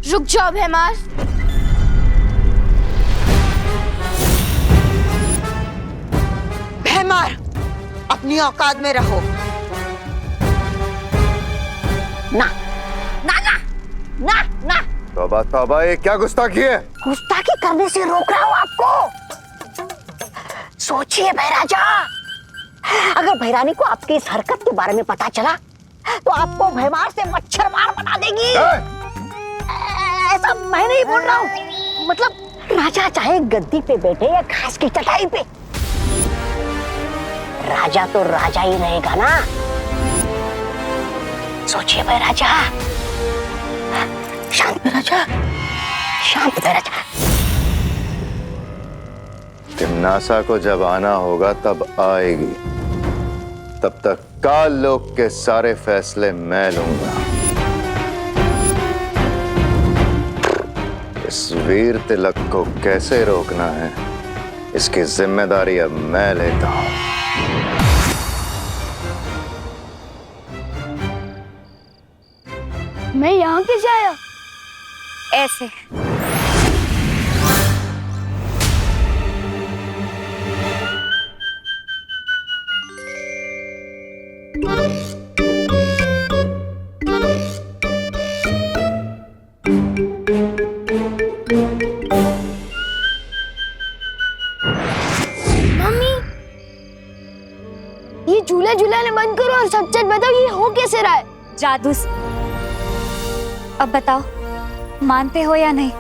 रुक जाओ भैमार। भैमार, अपनी औकात में रहो। ना ना ना ना ना। तौबा तौबा, ये क्या गुस्ताखी है? गुस्ताखी करने से रोक रहा हूं आपको। सोचिए भैराजा, अगर भैरानी को आपकी इस हरकत के बारे में पता चला तो आपको भैमार से मच्छर मार बना देगी। ऐसा मैं नहीं बोल रहा हूँ, मतलब राजा चाहे गद्दी पे बैठे या घास की चटाई पे, राजा तो राजा ही रहेगा ना। सोचिए भैराजा। शांत भैराजा, शांत भैराजा। तिम्नासा को जब आना होगा तब आएगी, तब तक काल लोक के सारे फैसले मैं लूंगा। इस वीर तिलक को कैसे रोकना है, इसकी जिम्मेदारी अब मैं लेता हूं। मैं यहाँ कैसे आया? ऐसे। मम्मी, ये झूला झूलाने बंद करो और सच सच बताओ, ये हो कैसे रहा है? जादू से। अब बताओ, मानते हो या नहीं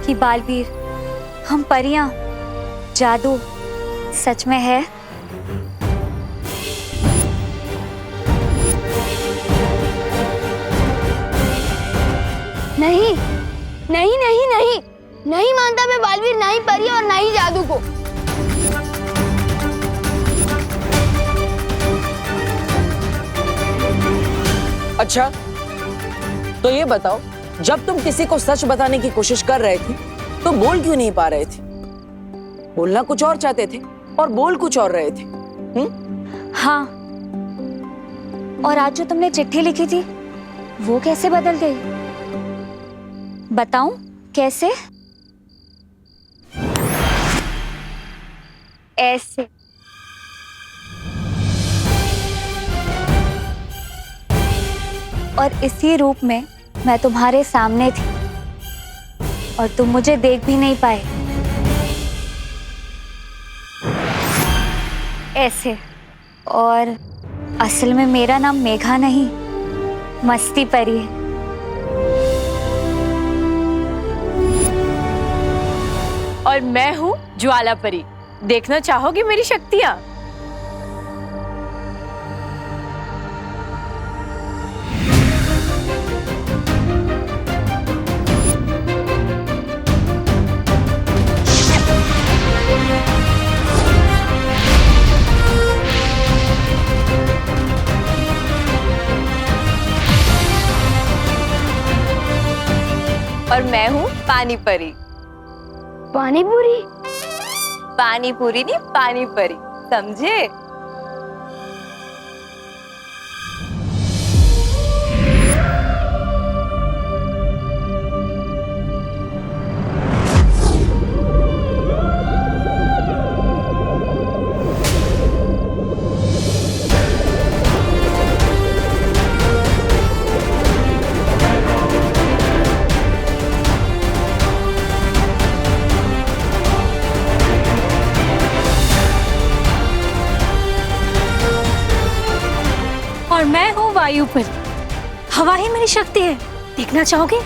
कि बालवीर, हम परियां, जादू सच में है? नहीं नहीं नहीं नहीं, नहीं मानता मैं बालवीर, ना ही परी और ना ही जादू को। अच्छा, तो ये बताओ, जब तुम किसी को सच बताने की कोशिश कर रहे थे तो बोल क्यों नहीं पा रहे थे? बोलना कुछ और चाहते थे और बोल कुछ और रहे थे। हाँ, और आज जो तुमने चिट्ठी लिखी थी वो कैसे बदल गई? बताऊं कैसे? ऐसे। और इसी रूप में मैं तुम्हारे सामने थी और तुम मुझे देख भी नहीं पाए। ऐसे। और असल में मेरा नाम मेघा नहीं, मस्ती परी है। और मैं हूँ ज्वाला परी। देखना चाहोगी मेरी शक्तियाँ? और मैं हूँ पानी परी। पानी पूरी? पानी पूरी नहीं, पानी परी, समझे? और मैं हूँ वायु परी। हवा ही मेरी शक्ति है। देखना चाहोगे?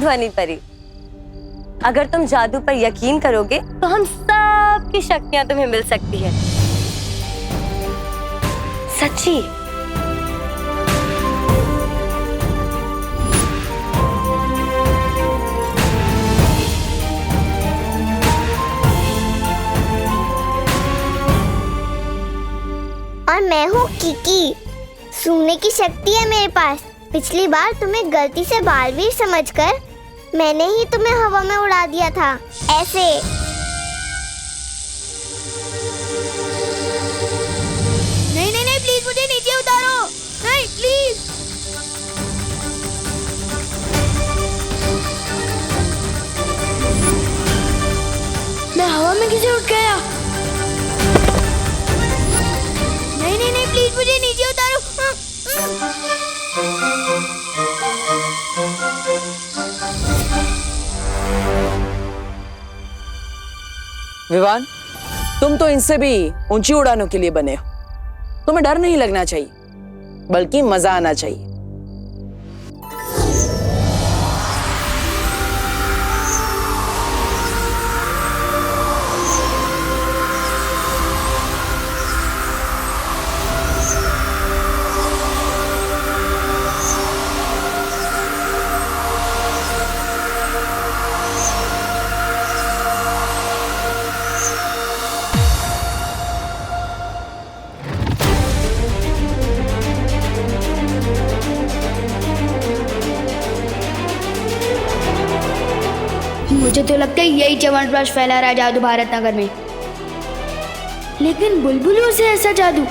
ध्वनि परी। अगर तुम जादू पर यकीन करोगे तो हम सब की शक्तियां तुम्हें मिल सकती है। सच्ची। मैं हूँ किकी। सूंघने की शक्ति है मेरे पास। पिछली बार तुम्हें गलती से बालवीर समझकर मैंने ही तुम्हें हवा में उड़ा दिया था, ऐसे। नहीं नहीं नहीं, प्लीज मुझे नीचे उतारो। नहीं प्लीज। मैं हवा में कैसे उठ गया? नहीं नहीं नहीं, प्लीज मुझे नीचे उतारो। विवान, तुम तो इनसे भी ऊंची उड़ानों के लिए बने हो। तुम्हें डर नहीं लगना चाहिए, बल्कि मजा आना चाहिए। मुझे तो लगता है यही च्यवनप्राश फैला रहा है जादू भारत नगर में। लेकिन बुलबुलों से ऐसा जादू?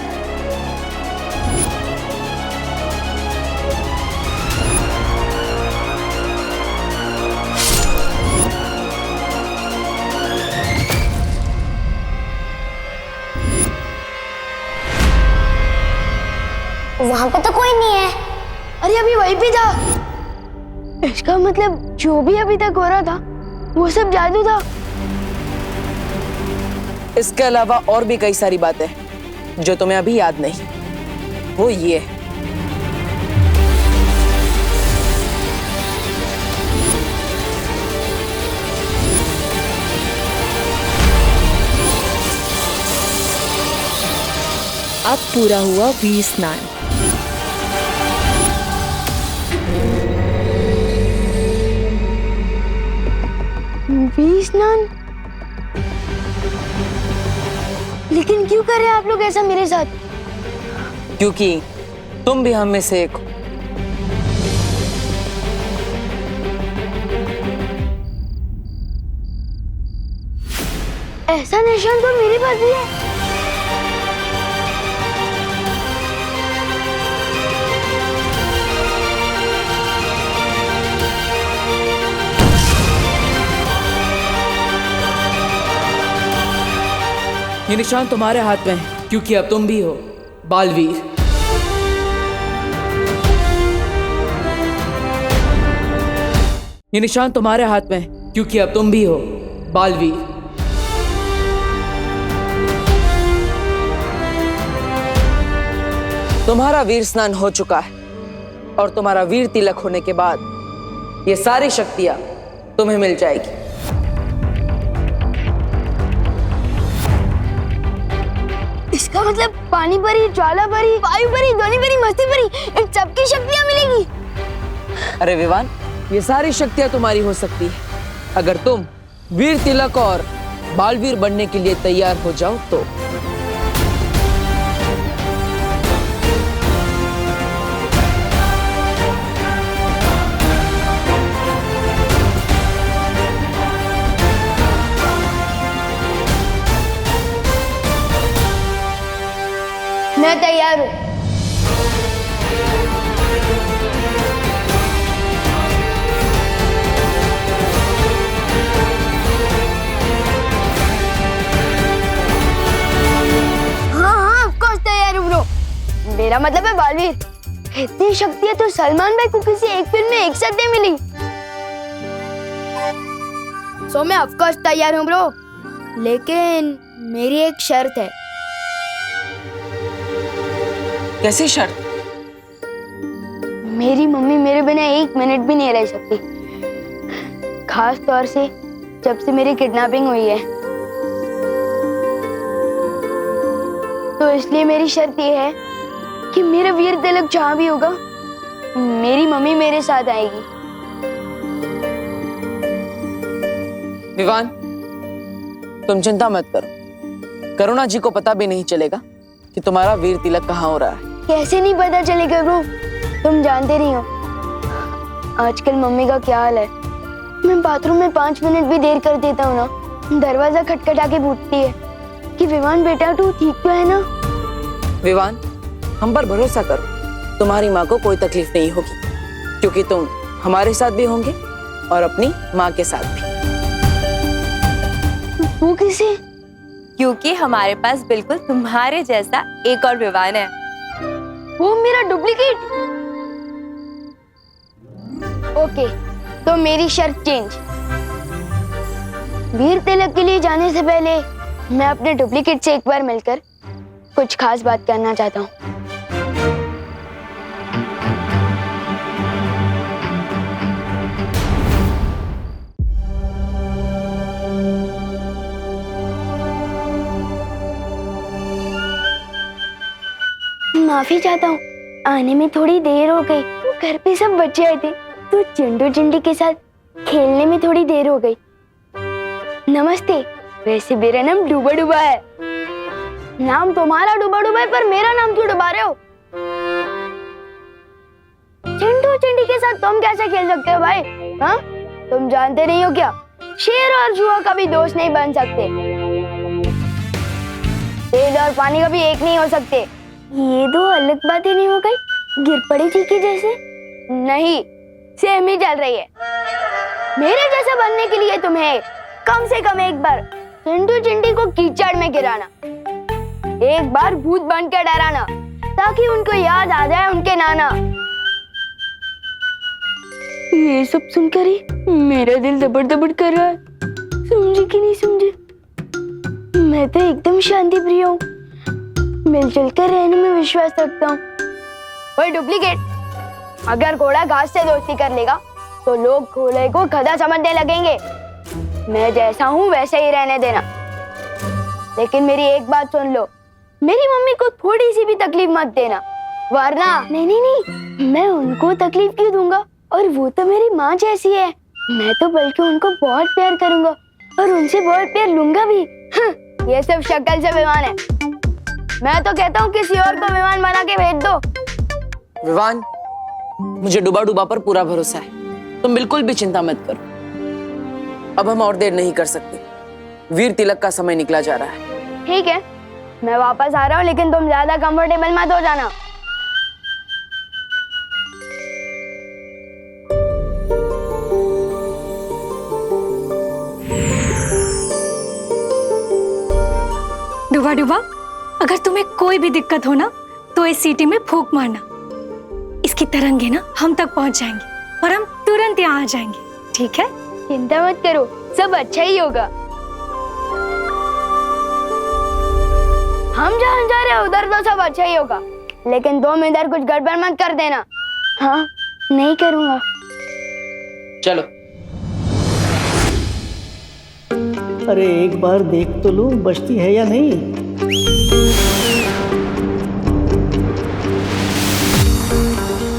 वहाँ पे तो कोई नहीं है। अरे अभी वहीं पे जा। इसका मतलब जो भी अभी तक हो रहा था वो सब जादू था। इसके अलावा और भी कई सारी बातें जो तुम्हें अभी याद नहीं। वो ये है, अब पूरा हुआ वीर स्नान। वीर स्नान? लेकिन क्यों कर रहे हैं आप लोग ऐसा मेरे साथ? क्योंकि तुम भी हम में से एक हो। ऐसा निशान तो मेरे पास भी है। ये निशान तुम्हारे हाथ में है, क्योंकि अब तुम भी हो बालवीर। ये निशान तुम्हारे हाथ में है, क्योंकि अब तुम भी हो बालवीर। तुम्हारा वीर स्नान हो चुका है और तुम्हारा वीर तिलक होने के बाद ये सारी शक्तियां तुम्हें मिल जाएगी। इसका मतलब पानी परी, ज्वाला परी, वायु परी, ध्वनि परी, मस्ती परी, इन सबकी शक्तियां मिलेगी। अरे विवान, ये सारी शक्तियां तुम्हारी हो सकती है अगर तुम वीर तिलक और बालवीर बनने के लिए तैयार हो जाओ तो। मैं तैयार हूँ। हाँ, ऑफ कोर्स तैयार हूँ ब्रो। मेरा मतलब है बालवीर। इतनी शक्तियाँ तो सलमान भाई को किसी एक फिल्म में एक साथ नहीं मिली। सो मैं ऑफ कोर्स तैयार हूँ ब्रो। लेकिन मेरी एक शर्त है। कैसी शर्त? मेरी मम्मी मेरे बिना एक मिनट भी नहीं रह सकती, खास तौर से जब से मेरी किडनैपिंग हुई है। तो इसलिए मेरी शर्त ये है कि मेरा वीर तिलक जहां भी होगा मेरी मम्मी मेरे साथ आएगी। विवान, तुम चिंता मत करो। करुणा जी को पता भी नहीं चलेगा कि तुम्हारा वीर तिलक कहाँ हो रहा है। कैसे नहीं पता चलेगा ब्रो, तुम जानते नहीं हो आजकल मम्मी का क्या हाल है। मैं बाथरूम में 5 मिनट भी देर कर देता हूँ ना, दरवाजा खटखटा के पूछती है कि विवान बेटा तू ठीक तो है ना। विवान, हम पर भरोसा करो, तुम्हारी माँ को कोई तकलीफ नहीं होगी, क्योंकि तुम हमारे साथ भी होंगे और अपनी माँ के साथ भी। वो किसे? क्योंकि हमारे पास बिल्कुल तुम्हारे जैसा एक और विवान है। वो मेरा डुप्लीकेट। ओके, तो मेरी शर्त चेंज। वीर तिलक के लिए जाने से पहले मैं अपने डुप्लीकेट से एक बार मिलकर कुछ खास बात करना चाहता हूँ। माफी चाहता हूँ, आने में थोड़ी देर हो गई। घर पे सब बच्चे आए थे तो चिंटू चिंटी के साथ खेलने में थोड़ी देर हो गई। नमस्ते, वैसे मेरा नाम डूबा डूबा है। नाम तुम्हारा डूबा डूबा है, पर मेरा नाम क्यों डुबा रहे हो? चिंटू चिंटी के साथ तुम कैसे खेल सकते हो भाई? हाँ, तुम जानते नहीं हो क्या? शेर और जुआ कभी दोस्त नहीं बन सकते। तेज और पानी कभी एक नहीं हो सकते। ये दो अलग बातें नहीं हो गई? गिर पड़ी थी कि जैसे? नहीं, सेम ही चल रही है। मेरे जैसा बनने के लिए तुम्हें कम से कम एक बार चिंटू चिंटी को कीचड़ में गिराना, एक बार भूत बनकर डराना, ताकि उनको याद आ जाए उनके नाना। ये सब सुनकर ही मेरा दिल दबड़ दबड़ कर रहा है। समझे कि नहीं समझे? मैं तो एकदम शांति प्रिय हूँ, मिलजुल कर रहने में विश्वास रखता हूँ। ओए डुप्लीकेट, अगर घोड़ा घास से दोस्ती कर लेगा तो लोग घोड़े को गधा समझने लगेंगे। मैं जैसा हूँ वैसे ही रहने देना। लेकिन मेरी एक बात सुन लो, मेरी मम्मी को थोड़ी सी भी तकलीफ मत देना, वरना नहीं नहीं नहीं, मैं उनको तकलीफ क्यों दूंगा? और वो तो मेरी माँ जैसी है। मैं तो बल्कि उनको बहुत प्यार करूंगा और उनसे बहुत प्यार लूंगा भी। ये सब शक्ल से विमान है। मैं तो कहता हूँ किसी और को विमान बना के भेज दो। विवान, मुझे डूबा डूबा पर पूरा भरोसा है, तुम बिल्कुल भी चिंता मत करो। अब हम और देर नहीं कर सकते, वीर तिलक का समय निकला जा रहा है। ठीक है, मैं वापस आ रहा हूँ, लेकिन तुम ज्यादा कंफर्टेबल मत हो जाना। डूबा डूबा, अगर तुम्हें कोई भी दिक्कत हो ना तो इस सीटी में फूंक मारना। इसकी तरंगे ना हम तक पहुंच जाएंगी और हम तुरंत यहाँ आ जाएंगे, ठीक है? चिंता मत करो, सब अच्छा ही होगा। हम जहाँ जा रहे हैं उधर तो सब अच्छा ही होगा, लेकिन तुम इधर कुछ गड़बड़ मत कर देना। हाँ, नहीं करूँगा। चलो। अरे एक बार देख तो लूं बचती है या नहीं।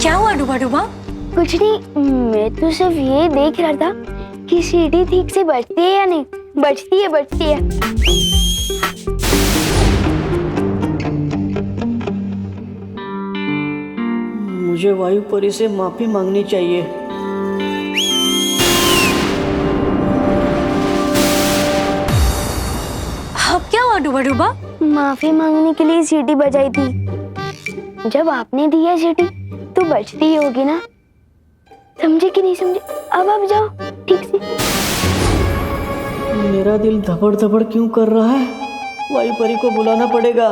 क्या हुआ डूबा डूबा? कुछ नहीं, मैं तो सिर्फ ये देख रहा था कि सीढ़ी ठीक से बजती है या नहीं। बजती है, बजती है। मुझे वायुपरी से माफी मांगनी चाहिए। अब क्या हुआ डूबा डूबा? माफी मांगने के लिए सीटी बजाई थी। जब आपने दी है सीटी तो बजती ही होगी ना। समझे कि नहीं समझे? अब आप जाओ ठीक से। मेरा दिल धबड़ धबड़ क्यों कर रहा है? वायुपरी को बुलाना पड़ेगा।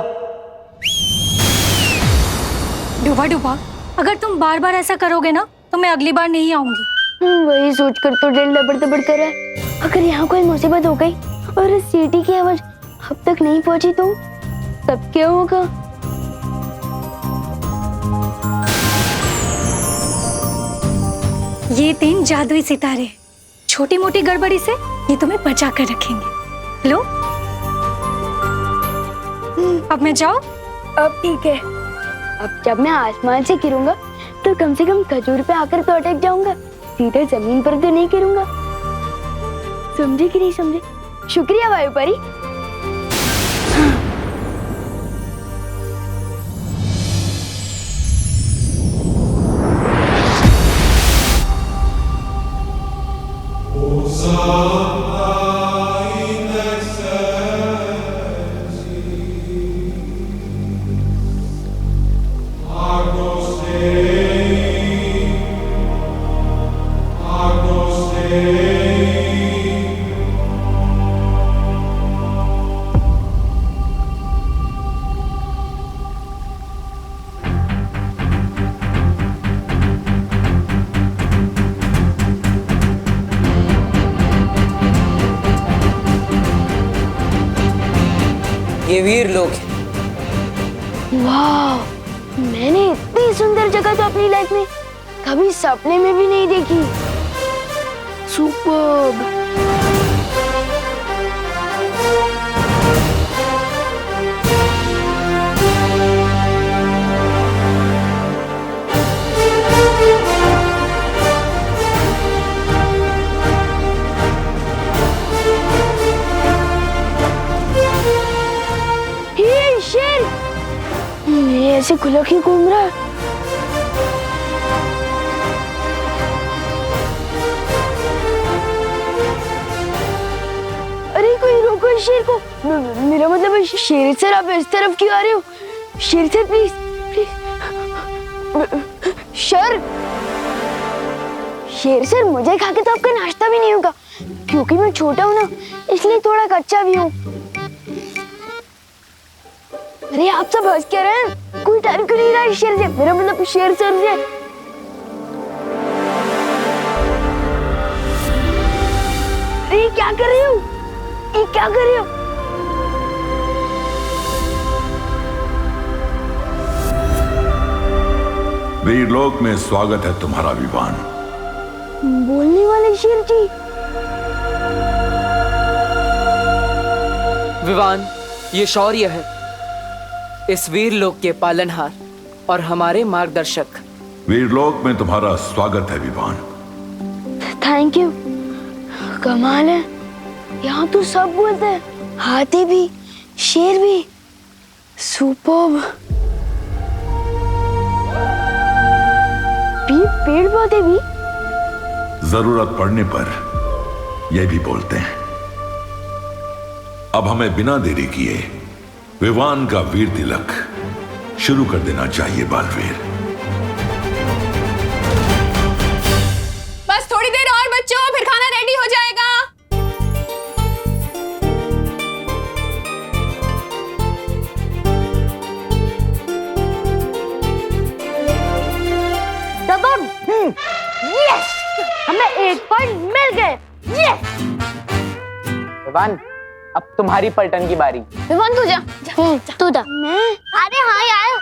डूबा डूबा, अगर तुम बार बार ऐसा करोगे ना तो मैं अगली बार नहीं आऊंगी। वही सोचकर तो दिल दबड़ दबड़ कर रहा है। अगर यहाँ कोई मुसीबत हो गई और इस सीटी की आवाज अब तक नहीं पहुंची तो तब क्या होगा? ये 3 जादुई सितारे, छोटी मोटी गड़बड़ी से ये तुम्हें बचा कर रखेंगे। लो, अब मैं जाऊं? अब ठीक है। अब जब मैं आसमान से गिरूंगा तो कम से कम खजूर पे आकर तो अटक जाऊंगा, सीधे जमीन पर तो नहीं गिरूंगा। समझे कि नहीं समझे? शुक्रिया वायुपरी। ये वीर लोग हैं। वाह, मैंने इतनी सुंदर जगह तो अपनी लाइफ में कभी सपने में भी नहीं देखी। सुपर्ब। ये शेर, ये ऐसे खुला क्यों घूम रहा है? अरे कोई रोको इस शेर को। मेरा मतलब शेर सर, आप इस तरफ क्यों आ रहे हो? शेर सर प्लीज प्लीज। शेर सर, मुझे खा के तो आपका नाश्ता भी नहीं होगा, क्योंकि मैं छोटा हूँ ना, इसलिए थोड़ा कच्चा भी हूँ। अरे आप सब हंस क्या रहे हैं? कोई टाइम क्यों नहीं रहा है शेर से? मेरा मतलब शेर सर से। अरे क्या कर रही हो? ये क्या कर रही हो? वीरलोक में स्वागत है तुम्हारा विवान। बोलने वाले शेर जी। विवान, ये शौर्य है, इस वीरलोक के पालनहार और हमारे मार्गदर्शक। वीरलोक में तुम्हारा स्वागत है विवान। Thank you. कमाल है, यहाँ तो सब बोलते हैं, हाथी भी, शेर भी। सुपर्ब। पेड़ पौधे भी। जरूरत पड़ने पर यह भी बोलते हैं। अब हमें बिना देरी किए विवान का वीर तिलक शुरू कर देना चाहिए बालवीर। बस थोड़ी देर और बच्चों, फिर खाना रेडी हो जाएगा। यस, हमें एक पॉइंट मिल गए। यस। विवान, अब तुम्हारी पलटन की बारी। विवान तू जा। तू जा। मैं? अरे हाँ यार,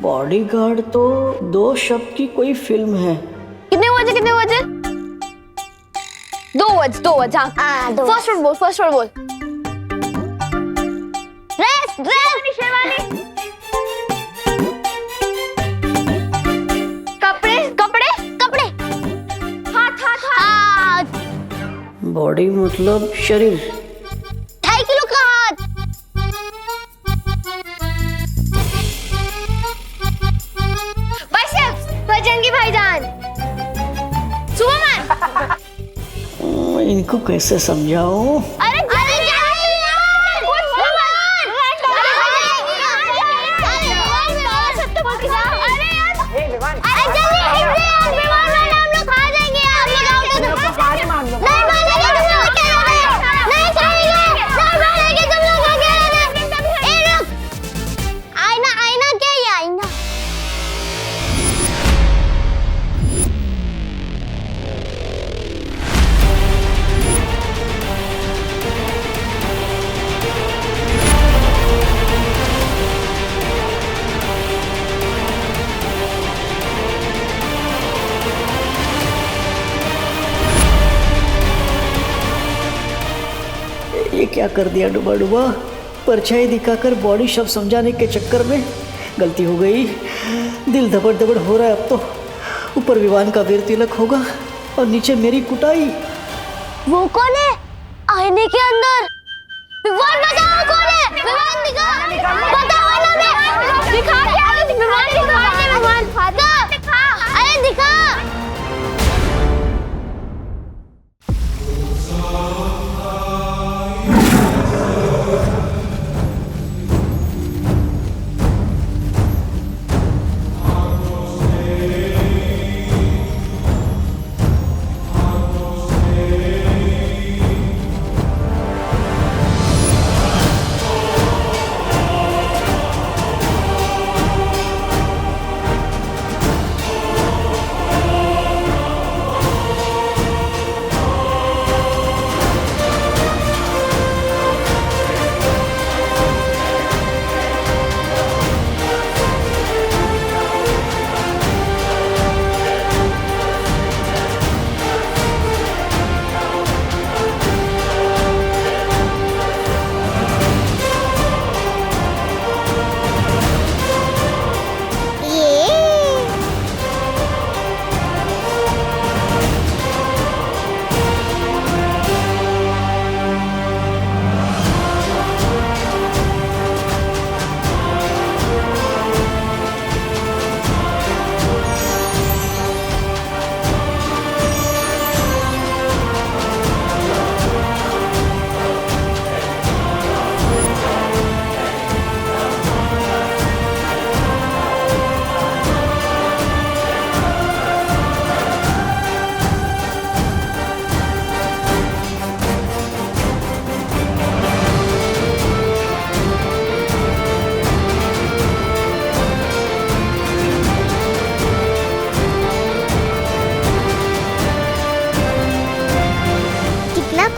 बॉडीगार्ड तो 2 शब्द की कोई फिल्म है। कितने बजे? 2 बजे। हाँ, फर्स्ट वर्ड बोल। ड्रेस शेरवानी। कपड़े। हाथ। बॉडी मतलब शरीर। 2.5 किलो का हाथ। बाइसेप्स, बजरंगी भाईजान। सुपरमैन। इनको कैसे समझाऊं? अरे ये क्या कर दिया डुबा डुबा? परछाई दिखाकर बॉडी शब्द समझाने के चक्कर में गलती हो गई। दिल धबड़ धबड़ हो रहा है अब तो। ऊपर विवान का वीर तिलक होगा और नीचे मेरी कुटाई। वो कौन है आईने के अंदर? विवान बताओ कौन है? विमान दिखा, बताओ ना मैं दिखा क्या? विमान दिखा, विमान दिखा, अरे दिखा।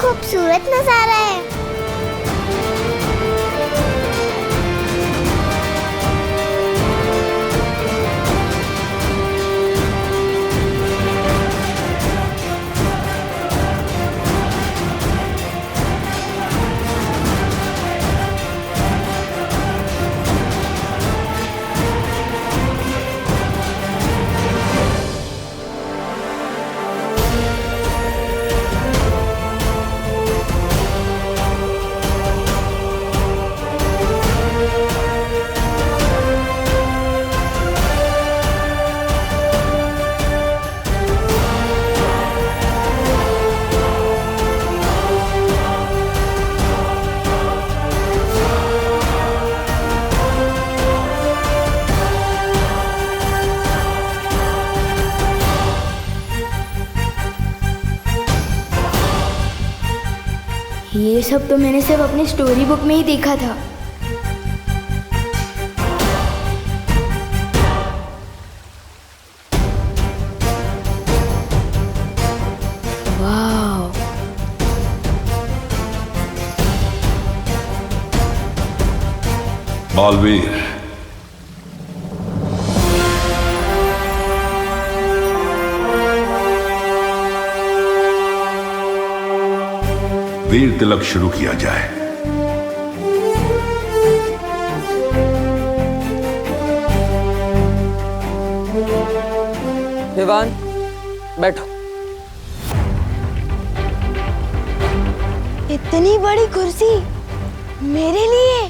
खूबसूरत नजारा है। ये सब तो मैंने सिर्फ अपनी स्टोरी बुक में ही देखा था। वाह, बालवीर, वीर तिलक शुरू किया जाए। विवान, बैठो। इतनी बड़ी कुर्सी मेरे लिए?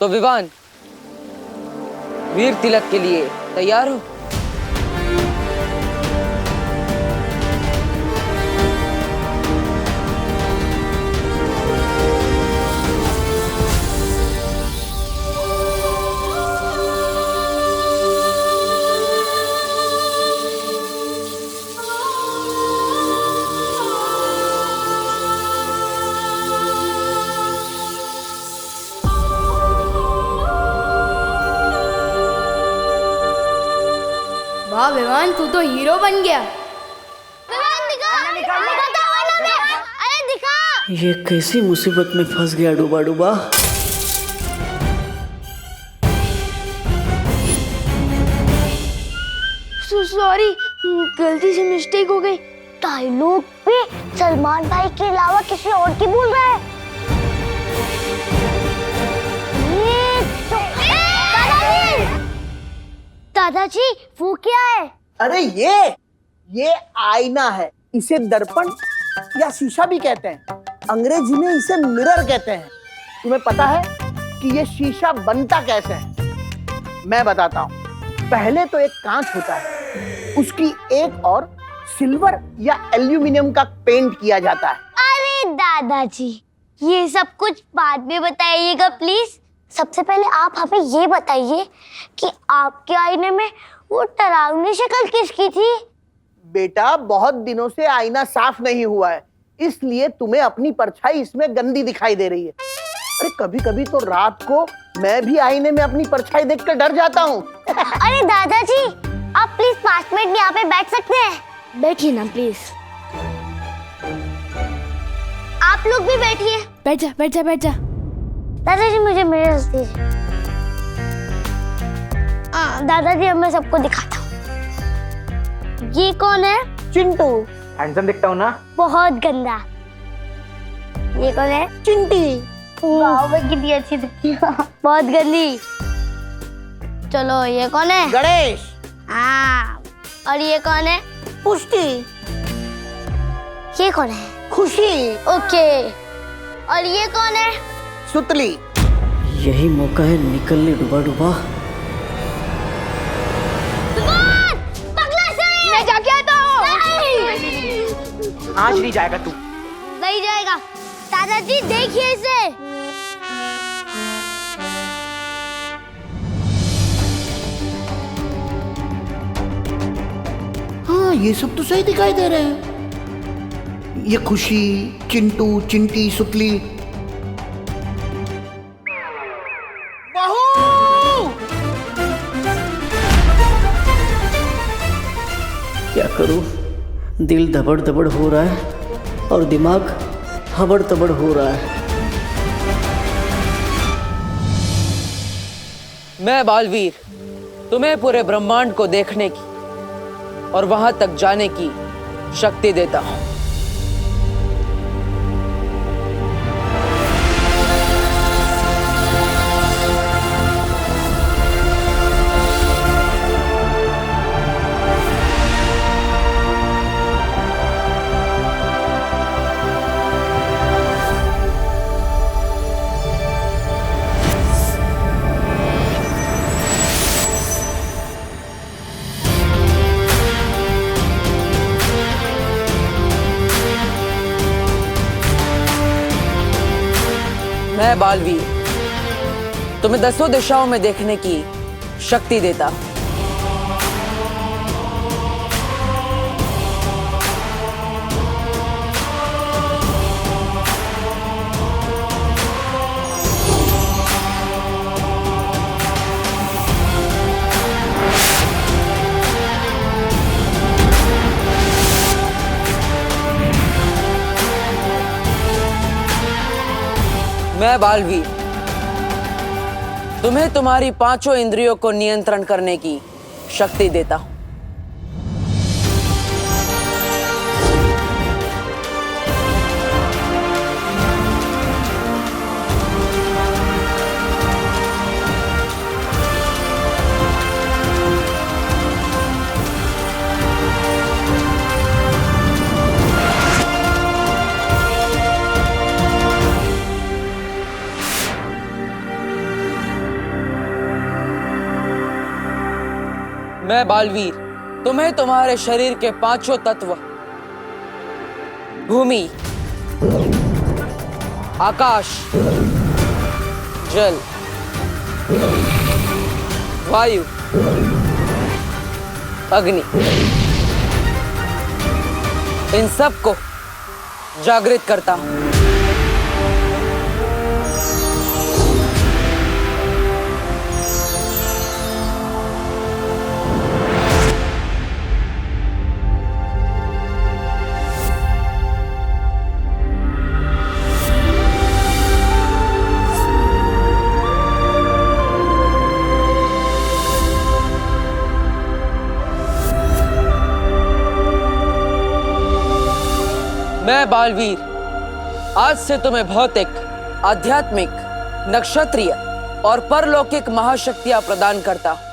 तो विवान, वीर तिलक के लिए तैयार हो? वाह विवान, तू तो हीरो बन गया। ये कैसी मुसीबत में फंस गया डूबा डूबा। सॉरी, गलती से मिस्टेक हो गई। डायलॉग पे सलमान भाई के अलावा किसी और की बोल रहा है। दादाजी वो क्या है? अरे ये आईना है। इसे दर्पण या शीशा भी कहते हैं। अंग्रेजी में इसे मिरर कहते हैं। तुम्हें पता है कि ये शीशा बनता कैसे है? मैं बताता हूँ। पहले तो एक कांच होता है, उसकी एक और सिल्वर या एल्यूमिनियम का पेंट किया जाता है। अरे दादाजी ये सब कुछ बाद में बताइएगा प्लीज। सबसे पहले आप हमें ये बताइए कि आपके आईने में वो डरावनी शक्ल किसकी थी? बेटा बहुत दिनों से आईना साफ नहीं हुआ है, इसलिए तुम्हें अपनी परछाई इसमें गंदी दिखाई दे रही है। अरे कभी कभी तो रात को मैं भी आईने में अपनी परछाई देखकर डर जाता हूँ। अरे दादाजी आप प्लीज 5 मिनट यहाँ पे बैठ सकते हैं? बैठिए ना प्लीज। आप लोग भी बैठिए। बैठ जा बैठ जा बैठ जा। दादाजी मुझे मिरर दीजिए। दादाजी अब मैं सबको दिखाता हूँ। ये कौन है? चिंटू। हैंडसम दिखता हूँ ना? बहुत गंदा। ये कौन है? चिंटी। वाह वो कितनी अच्छी दिखती है। बहुत गंदी। चलो ये कौन है? गणेश। हाँ। और ये कौन है? पुष्टि। ये कौन है? खुशी। ओके। और ये कौन है? सुतली। यही मौका है निकलने डूबा डूबा। मैं जाके आता हूँ। आज नहीं जाएगा तू। नहीं जाएगा। दादाजी देखिए इसे। हाँ ये सब तो सही दिखाई दे रहे हैं। ये खुशी, चिंटू, चिंटी, सुतली। क्या करूं? दिल धबड़ धबड़ हो रहा है और दिमाग हबड़ तबड़ हो रहा है। मैं बालवीर तुम्हें पूरे ब्रह्मांड को देखने की और वहां तक जाने की शक्ति देता हूं। मैं बालवीर तुम्हें 10 दिशाओं में देखने की शक्ति देता हूं। मैं बालवीर तुम्हें तुम्हारी 5 इंद्रियों को नियंत्रण करने की शक्ति देता हूं। मैं बालवीर तुम्हें तुम्हारे शरीर के 5 तत्व भूमि, आकाश, जल, वायु, अग्नि, इन सब को जागृत करता हूं। मैं बालवीर आज से तुम्हें भौतिक, आध्यात्मिक, नक्षत्रीय और परलौकिक महाशक्तियां प्रदान करता हूं।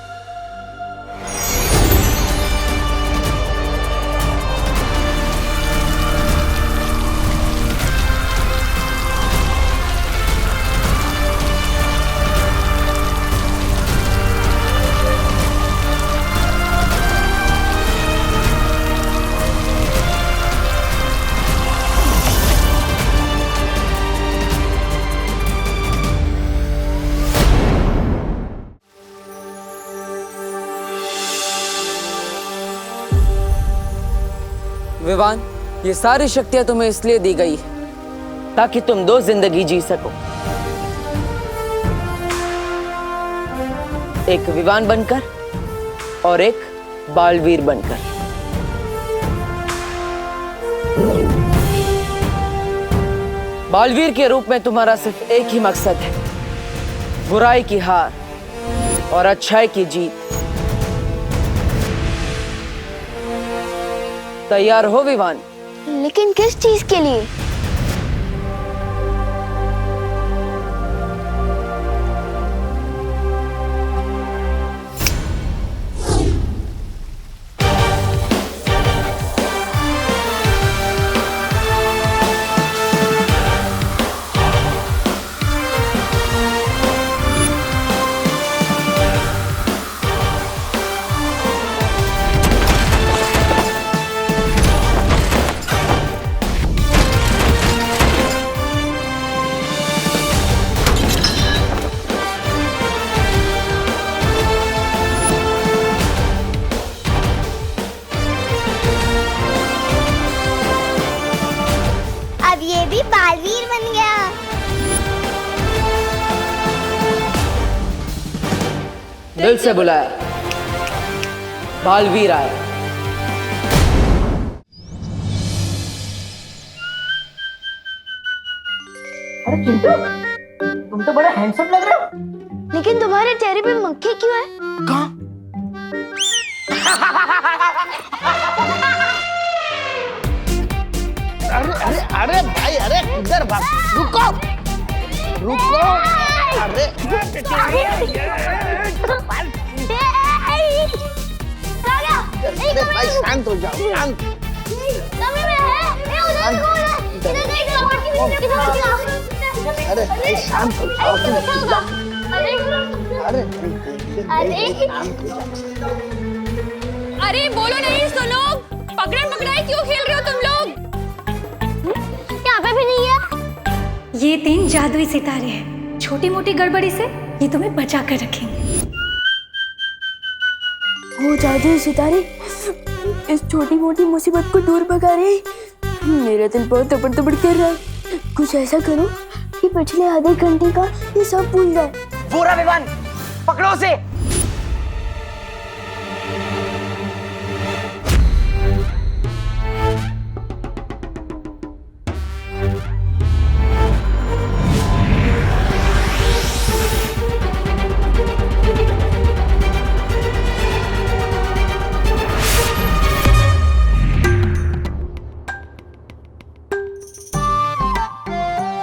विवान, ये सारी शक्तियां तुम्हें इसलिए दी गई है ताकि तुम 2 जिंदगी जी सको, एक विवान बनकर और एक बालवीर बनकर। बालवीर के रूप में तुम्हारा सिर्फ एक ही मकसद है, बुराई की हार और अच्छाई की जीत। तैयार हो विवान? लेकिन किस चीज के लिए? अब ये भी बालवीर बन गया। दिल से बुलाया, बालवीर आया। अरे चिंटू, तुम तो बड़ा हैंडसम लग रहे हो। लेकिन तुम्हारे चेहरे पे मक्खी क्यों है? कहाँ? अरे अरे अरे भाई, अरे इधर भाग, रुको रुको। अरे अरे भाई शांत हो जाओ, शांत। अरे भाई शांत हो जाओ, अरे शांत हो जाओ। अरे बोलो नहीं, सुनो। पकड़न पकड़ाई क्यों खेल रहे हो तुम लोग? यहाँ पे भी नहीं है। ये 3 जादुई सितारे हैं, छोटी मोटी गड़बड़ी से ये तुम्हें बचा कर रखेंगे। वो जादुई सितारे इस छोटी मोटी मुसीबत को दूर भगा रहे हैं। मेरा दिल बहुत दबड़ दबड़ कर रहा है। कुछ ऐसा करो कि पिछले आधे घंटे का ये सब भूल जाए। पूरा विवान, पकड़ो उसे।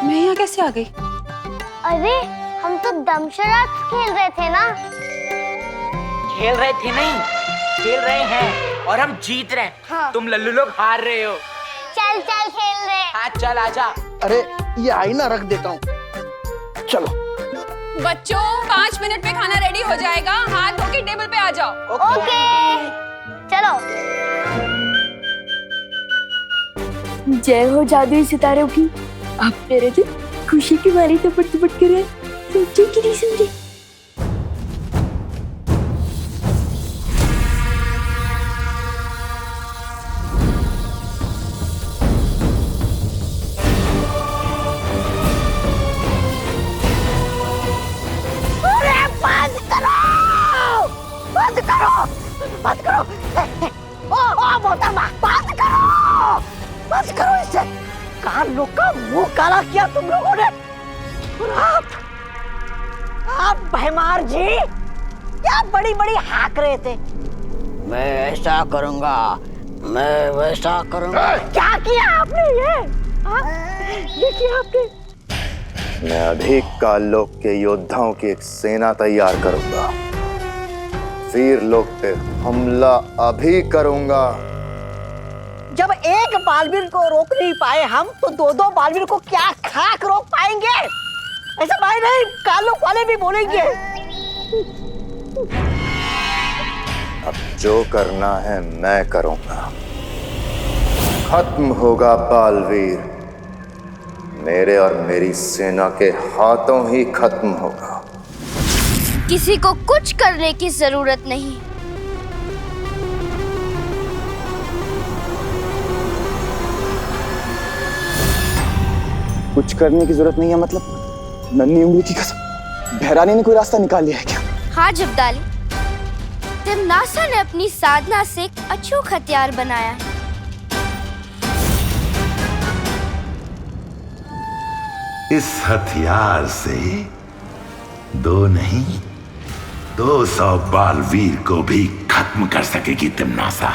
मैं यहाँ कैसे आ गई? अरे हम तो दमशराज खेल रहे थे ना। खेल रहे थे नहीं, खेल रहे हैं और हम जीत रहे हैं। हाँ। तुम लल्लू लोग हार रहे हो। चल चल खेल रहे। हाँ चल आजा। अरे ये आईना रख देता हूँ, चलो। बच्चों 5 मिनट में खाना रेडी हो जाएगा, हाथ धो के टेबल पे आ जाओ। ओके चलो। जय हो जादुई सितारों की। अब मेरे दिल खुशी की मारी दबड़ दबड़ कर रहा है। समझे कि नहीं समझे? अरे बंद करो, बंद करो, बंद करो। ओ मोहतरमा, बंद करो, बंद करो इसे। कान लोग का मुंह काला किया तुम लोगों ने। और आप भैमार जी क्या बड़ी बड़ी हाक रहे थे। मैं ऐसा करूंगा, मैं वैसा करूंगा। क्या किया आपने ये किया आपने? मैं अभी काललोक के योद्धाओं की एक सेना तैयार करूंगा। वीर लोक पे हमला अभी करूंगा। जब एक बालवीर को रोक नहीं पाए हम, तो दो दो बालवीर को क्या खाक रोक पाएंगे? ऐसा भाई नहीं, काललोक वाले भी बोलेंगे। अब जो करना है मैं करूंगा। खत्म होगा बालवीर, मेरे और मेरी सेना के हाथों ही खत्म होगा। किसी को कुछ करने की जरूरत नहीं। कुछ करने की जरूरत नहीं है मतलब? नन्ही उंगली की कसम, भैरानी ने कोई रास्ता निकाल लिया है क्या? हाँ जब्दाली, तिमनासा ने अपनी साधना से एक अचूक हथियार बनाया है। इस हथियार से 2 नहीं 200 बालवीर को भी खत्म कर सकेगी तिमनासा।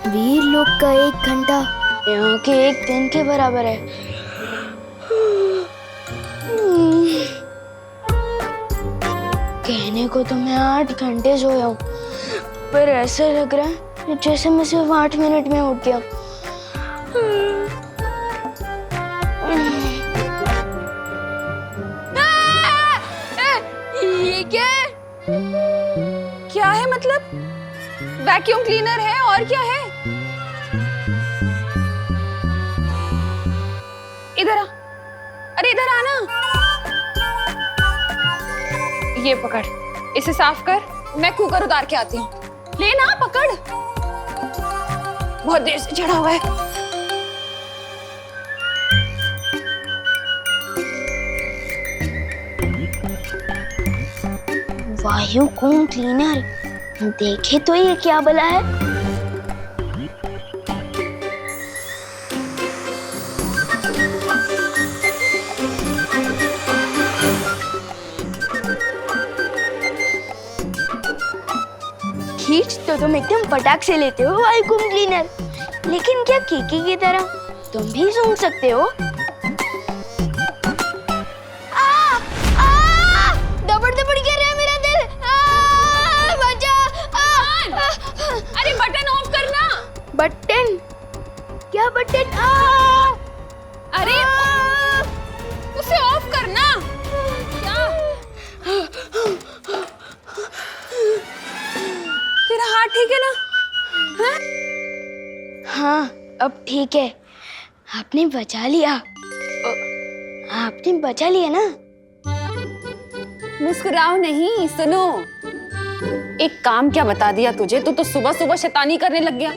वीर लोक का 1 घंटा यहाँ के 1 दिन के बराबर है। कहने को तो मैं 8 घंटे सोया हूँ, पर ऐसा लग रहा है जैसे मैं सिर्फ 8 मिनट में उठ गया। ये क्या है मतलब? वैक्यूम क्लीनर है और क्या है? इधर आ, अरे इधर आना। ये पकड़, इसे साफ कर, मैं कुकर उतार के आती हूँ। लेना, पकड़, बहुत देर से चढ़ा हुआ है। वायुकुम क्लीनर, देखे तो ये क्या भला है। खींच तो तुम एकदम फटाक से लेते हो वायुकुम क्लीनर, लेकिन क्या कीकी की तरह तुम भी सूंघ सकते हो? दबड़ दबड़ कर रहा है मेरा दिल। बचा। अरे बटन ऑफ करना। बटन? क्या बटन? अरे उसे ऑफ करना। क्या? तेरा हाथ ठीक है ना? हाँ, अब ठीक है। आपने बचा लिया। आपने बचा लिया ना? मुस्कुराओ नहीं, सुनो। एक काम क्या बता दिया तुझे? तू तो सुबह सुबह शैतानी करने लग गया।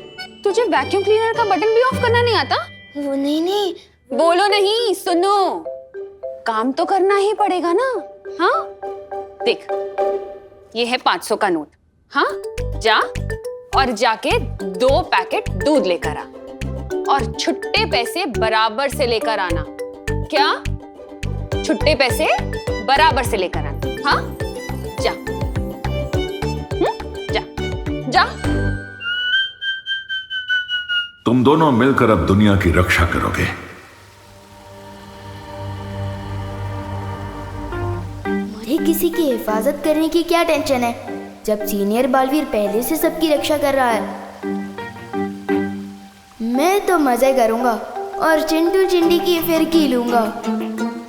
तुझे वैक्यूम क्लीनर का बटन भी ऑफ करना नहीं आता? वो नहीं। बोलो नहीं, सुनो। काम तो करना ही पड़ेगा ना। हाँ, देख, ये है 500 का नोट। हाँ, जा और जाके 2 पैकेट दूध लेकर आ और छुट्टे पैसे बराबर से लेकर आना। क्या? छुट्टे पैसे बराबर से लेकर आना। हाँ, जा। जा जा। तुम दोनों मिलकर अब दुनिया की रक्षा करोगे। मुझे किसी की हिफाजत करने की क्या टेंशन है, जब सीनियर बालवीर पहले से सबकी रक्षा कर रहा है। मैं तो मजे करूंगा और चिंटू चिंडी की फिरकी लूंगा।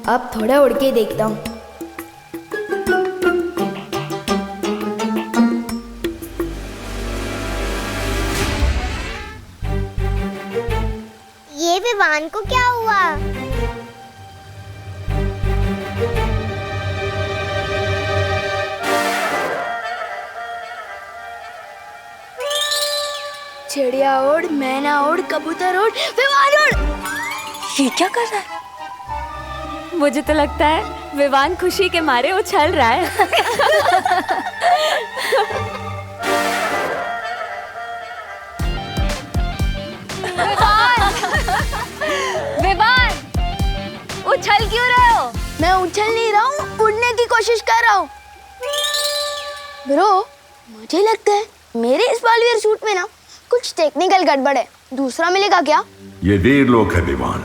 अब थोड़ा उड़ के देखता हूँ। ये विवान को क्या हुआ? चिड़िया उड़, मैना उड़, कबूतर उड़, विमान उड़। ये क्या कर रहा है? मुझे तो लगता है विवान खुशी के मारे उछल रहा है। उछल क्यों रहे हो? मैं उछल नहीं रहा हूँ, उड़ने की कोशिश कर रहा हूँ। ब्रो, मुझे लगता है मेरे इस बालवीर सूट में ना कुछ टेक्निकल गड़बड़ है। दूसरा मिलेगा क्या? ये वीर लोक है विवान,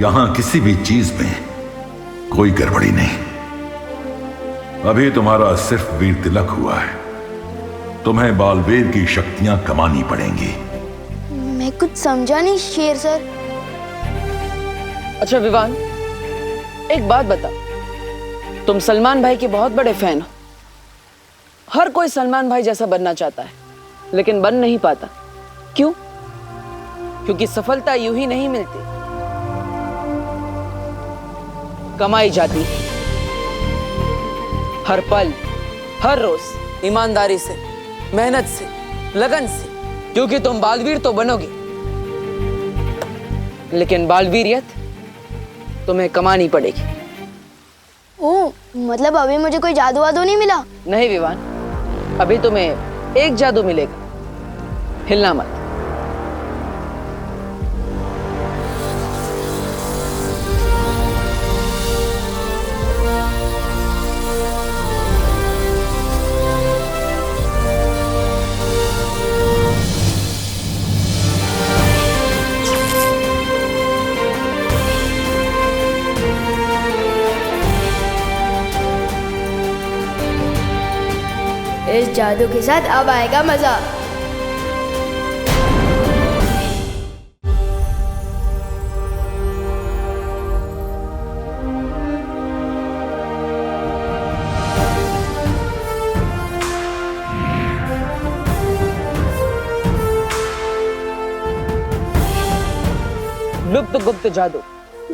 यहाँ किसी भी चीज में कोई गड़बड़ी नहीं। अभी तुम्हारा सिर्फ वीर तिलक हुआ है, तुम्हें बालवीर की शक्तियां कमानी पड़ेंगी। मैं कुछ समझा नहीं शेर सर। अच्छा विवान, एक बात बता, तुम सलमान भाई के बहुत बड़े फैन हो। हर कोई सलमान भाई जैसा बनना चाहता है, लेकिन बन नहीं पाता। क्यों? क्योंकि सफलता यूं ही नहीं मिलती, कमाई जाती है। हर पल, हर रोज ईमानदारी से, मेहनत से, लगन से। क्योंकि तुम बालवीर तो बनोगे, लेकिन बालवीरियत तुम्हें कमानी पड़ेगी। ओह, मतलब अभी मुझे कोई जादू वादू नहीं मिला? नहीं विवान, अभी तुम्हें एक जादू मिलेगा, हिलना मत। इस जादू के साथ अब आएगा मजा। लुप्त गुप्त जादू।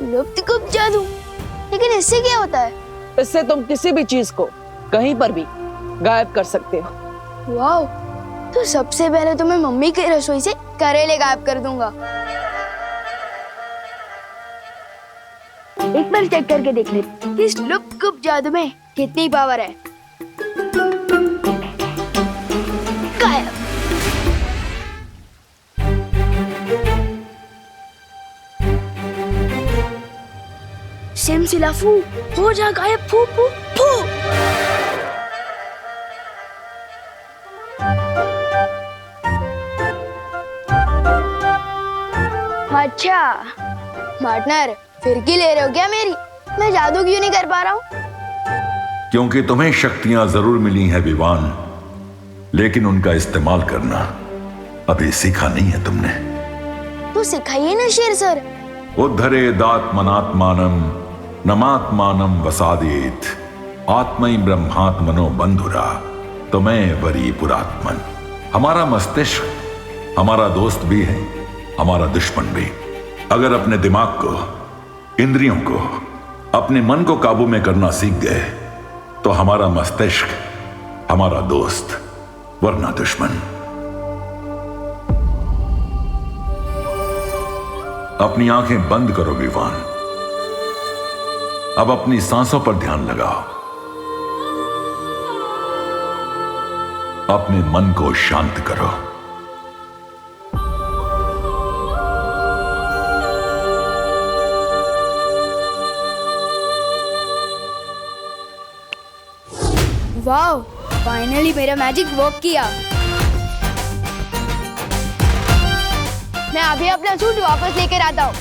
लुप्त गुप्त जादू? लेकिन इससे क्या होता है? इससे तुम किसी भी चीज को कहीं पर भी गायब कर सकते हो। वाओ, तो सबसे पहले तो मैं मम्मी की रसोई से करेले गायब कर दूंगा। एक बार चेक करके देख लेते इस लुप्त गुप्त जादू में कितनी पावर है। गायब। सिमसिला फू, हो जा गायब, फू फू फू। अच्छा पार्टनर, फिरकी ले रहे हो क्या मेरी? मैं जादू क्यों नहीं कर पा रहा हूँ? क्योंकि तुम्हें शक्तियां जरूर मिली हैं विवान, लेकिन उनका इस्तेमाल करना अभी सीखा नहीं है तुमने। तो सिखाइए ना शेर सर। उद्धरेदात्मनात्मानं नमात्मानं वसादेत आत्मै ब्रह्मात्मनो बंधुरा तुम्हें वरी पुरात्मन। हमारा मस्तिष्क हमारा दोस्त भी है, हमारा दुश्मन भी। अगर अपने दिमाग को, इंद्रियों को, अपने मन को काबू में करना सीख गए तो हमारा मस्तिष्क हमारा दोस्त वरना दुश्मन। अपनी आंखें बंद करो विवान। अब अपनी सांसों पर ध्यान लगाओ। अपने मन को शांत करो। वाओ, फाइनली मेरा मैजिक वर्क किया। मैं अभी अपना सूट वापस लेकर आता हूँ।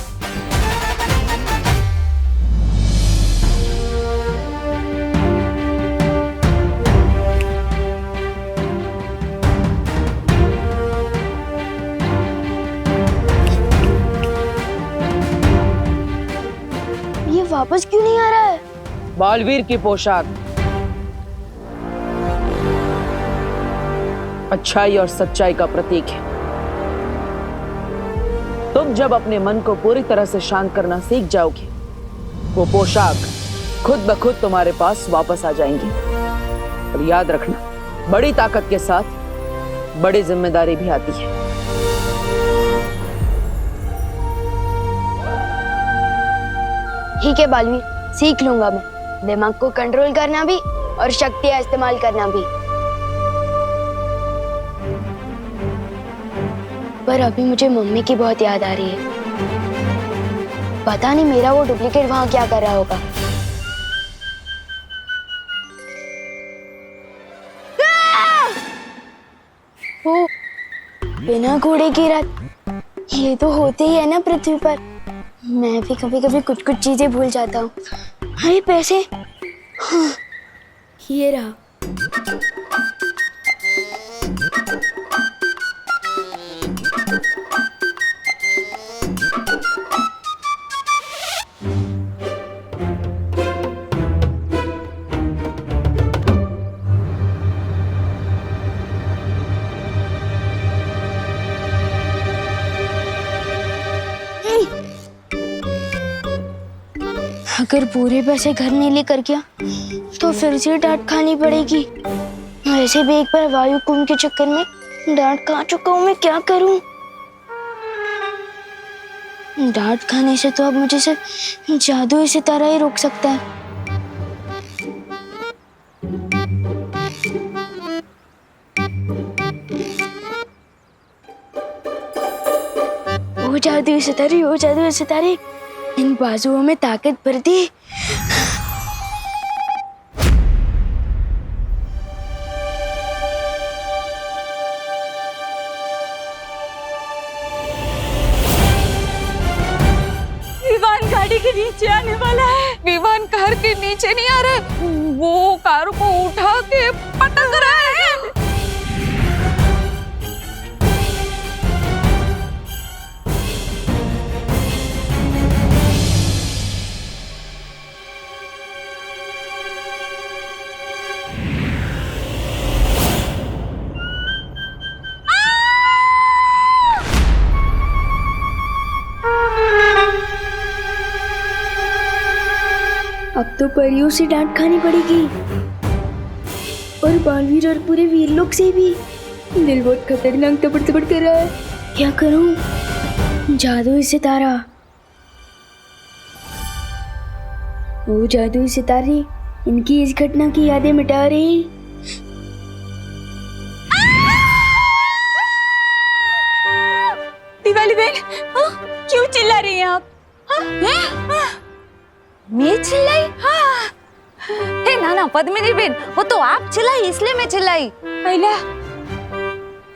ये वापस क्यों नहीं आ रहा है? बालवीर की पोशाक अच्छाई और सच्चाई का प्रतीक है। तुम जब अपने मन को पूरी तरह से शांत करना सीख जाओगे, वो पोशाक खुद ब खुद तुम्हारे पास वापस आ जाएंगी। और याद रखना, बड़ी ताकत के साथ बड़ी जिम्मेदारी भी आती है। ठीक है बालवीर, सीख लूंगा मैं दिमाग को कंट्रोल करना भी और शक्तियां इस्तेमाल करना भी। पर अभी मुझे मम्मी की बहुत याद आ रही है। पता नहीं मेरा वो डुप्लीकेट वहां क्या कर रहा होगा। ओ, बिना घोड़े की रात, ये तो होते ही है ना पृथ्वी पर। मैं भी कभी कभी कुछ कुछ चीजें भूल जाता हूँ। अरे पैसे, हाँ, ये रहा। अगर पूरे पैसे घर नहीं लेकर गया तो फिर से डांट खानी पड़ेगी। ऐसे भी एक बार वायु कुंभ के चक्कर में डांट खा चुका हूँ, मैं क्या करूं? डांट खाने से तो अब मुझे सिर्फ जादू सितारा ही रोक सकता है। ओ जादू सितारे, इन बाजुओं में ताकत भर दी। विवान गाड़ी के नीचे आने वाला है। विवान कार के नीचे नहीं आ रहा है, वो कार को उठा के पटक रहा है। अब तो परियों से डांट खानी पड़ेगी, और बालवीर और पूरे वीरलोक से भी। दिल बहुत खतरनाक तपड़ तपड़ कर रहा है, क्या करूं? जादू सितारा, वो जादू सितारे इनकी इस घटना की यादें मिटा रही। दिवाली बहन, क्यों चिल्ला रही हैं आप? मैं चिल्लाई? हाँ। हे ना पद्मिनी बेन, वो तो आप चिल्लाई इसलिए मैं चिल्लाई। पहला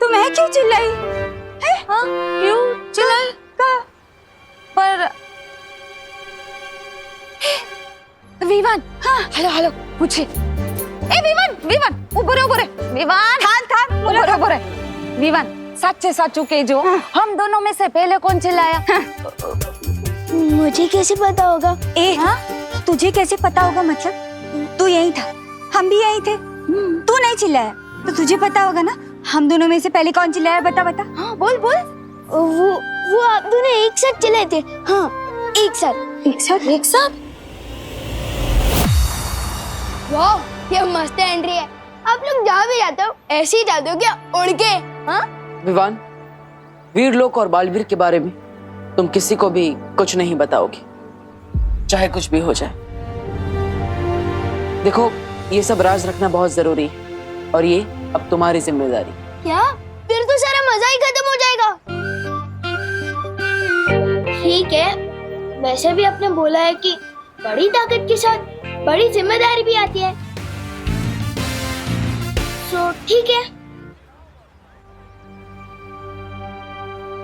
तो मैं क्यों चिल्लाई? हाँ, क्यों चिल्लाई? पर विवान, हाँ, हेलो पूछे। ए विवान, ऊपर विवान, ऊपर विवान, सच्चे साचू के जो हम दोनों में से पहले कौन चिल्लाया? मुझे कैसे पता होगा? हाँ? तुझे कैसे पता होगा मतलब? तू यही था, हम भी यही थे। तू नहीं चिल्लाया तो तुझे पता होगा ना। हम दोनों में से पहले कौन चिल्लाया? बता। हाँ, बोल। वो आप दोनों एक साथ चिल्लाए थे। हाँ, एक साथ। वाह, ये मस्त एंट्री है। आप लोग जहाँ भी जाते हो ऐसे ही जाते हो क्या, उड़ के? हाँ? विवान, वीरलोक और बालवीर के बारे में तुम किसी को भी कुछ नहीं बताओगे, चाहे कुछ भी हो जाए। देखो, ये सब राज रखना बहुत जरूरी है, और ये अब तुम्हारी जिम्मेदारी। क्या? फिर तो सारा मजा ही खत्म हो जाएगा। ठीक है, वैसे भी आपने बोला है कि बड़ी ताकत के साथ बड़ी जिम्मेदारी भी आती है, तो ठीक है।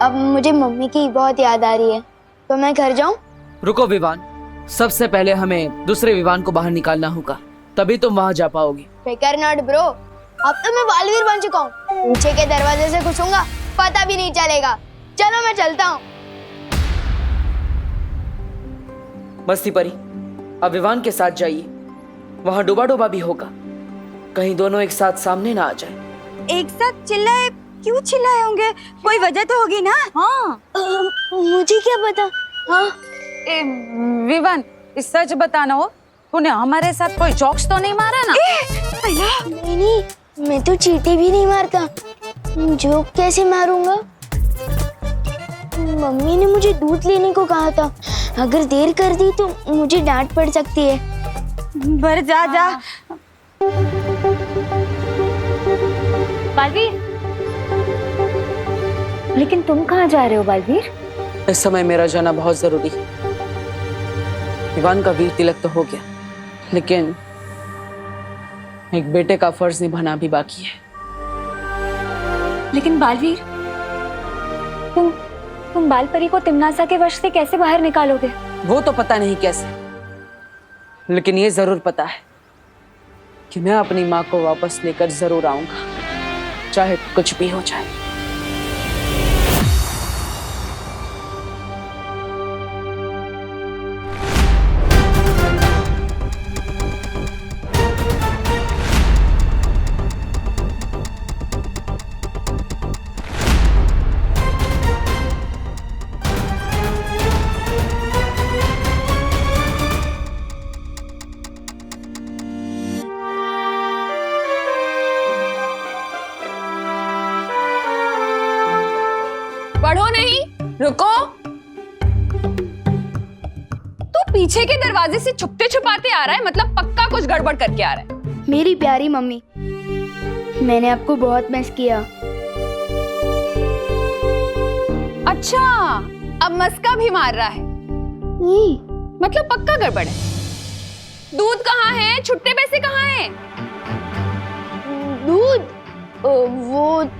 अब मुझे मम्मी की बहुत याद आ रही है, तो मैं घर जाऊं? रुको विवान, सबसे पहले हमें दूसरे विवान को बाहर निकालना होगा, तभी तुम वहां जा पाओगे। फिकर नॉट ब्रो, अब तो मैं बालवीर बन चुका हूँ। पीछे के दरवाजे से घुसूंगा, पता भी नहीं चलेगा। चलो मैं चलता हूँ। मस्ती परी, अब विवान के साथ जाइए, वहां डूबा भी होगा, कहीं दोनों एक साथ सामने ना आ जाए। एक साथ चिल्लाए? क्यों चिल्लाए होंगे? कोई वजह तो होगी ना। हाँ, मुझे क्या पता। हाँ, विवान, सच बताना हो, तूने हमारे साथ कोई जोक्स तो नहीं मारा ना? नहीं, मैं तो चींटी भी नहीं मारता। जोक कैसे मारूंगा? मम्मी ने मुझे दूध लेने को कहा था, अगर देर कर दी तो मुझे डांट पड़ सकती है। बर जा। बालवीर, लेकिन तुम कहाँ जा रहे हो बालवीर? इस समय मेरा जाना बहुत जरूरी है। विवान का वीर तिलक तो हो गया, लेकिन एक बेटे का फर्ज निभाना भी बाकी है। लेकिन बालवीर, तुम बालपरी को तिमनासा के वश से कैसे बाहर निकालोगे? वो तो पता नहीं कैसे, लेकिन ये जरूर पता है कि मैं अपनी माँ को वापस लेकर जरूर आऊंगा, चाहे कुछ भी हो जाए। बढ़ो नहीं, रुको। तू पीछे के दरवाजे से छुपते छुपाते आ रहा है, मतलब पक्का कुछ गड़बड़ करके आ रहा है। मेरी प्यारी मम्मी, मैंने आपको बहुत मिस किया। अच्छा, अब मस्का भी मार रहा है। मतलब पक्का गड़बड़ है। दूध कहाँ है? छुट्टे पैसे कहाँ हैं? दूध? वो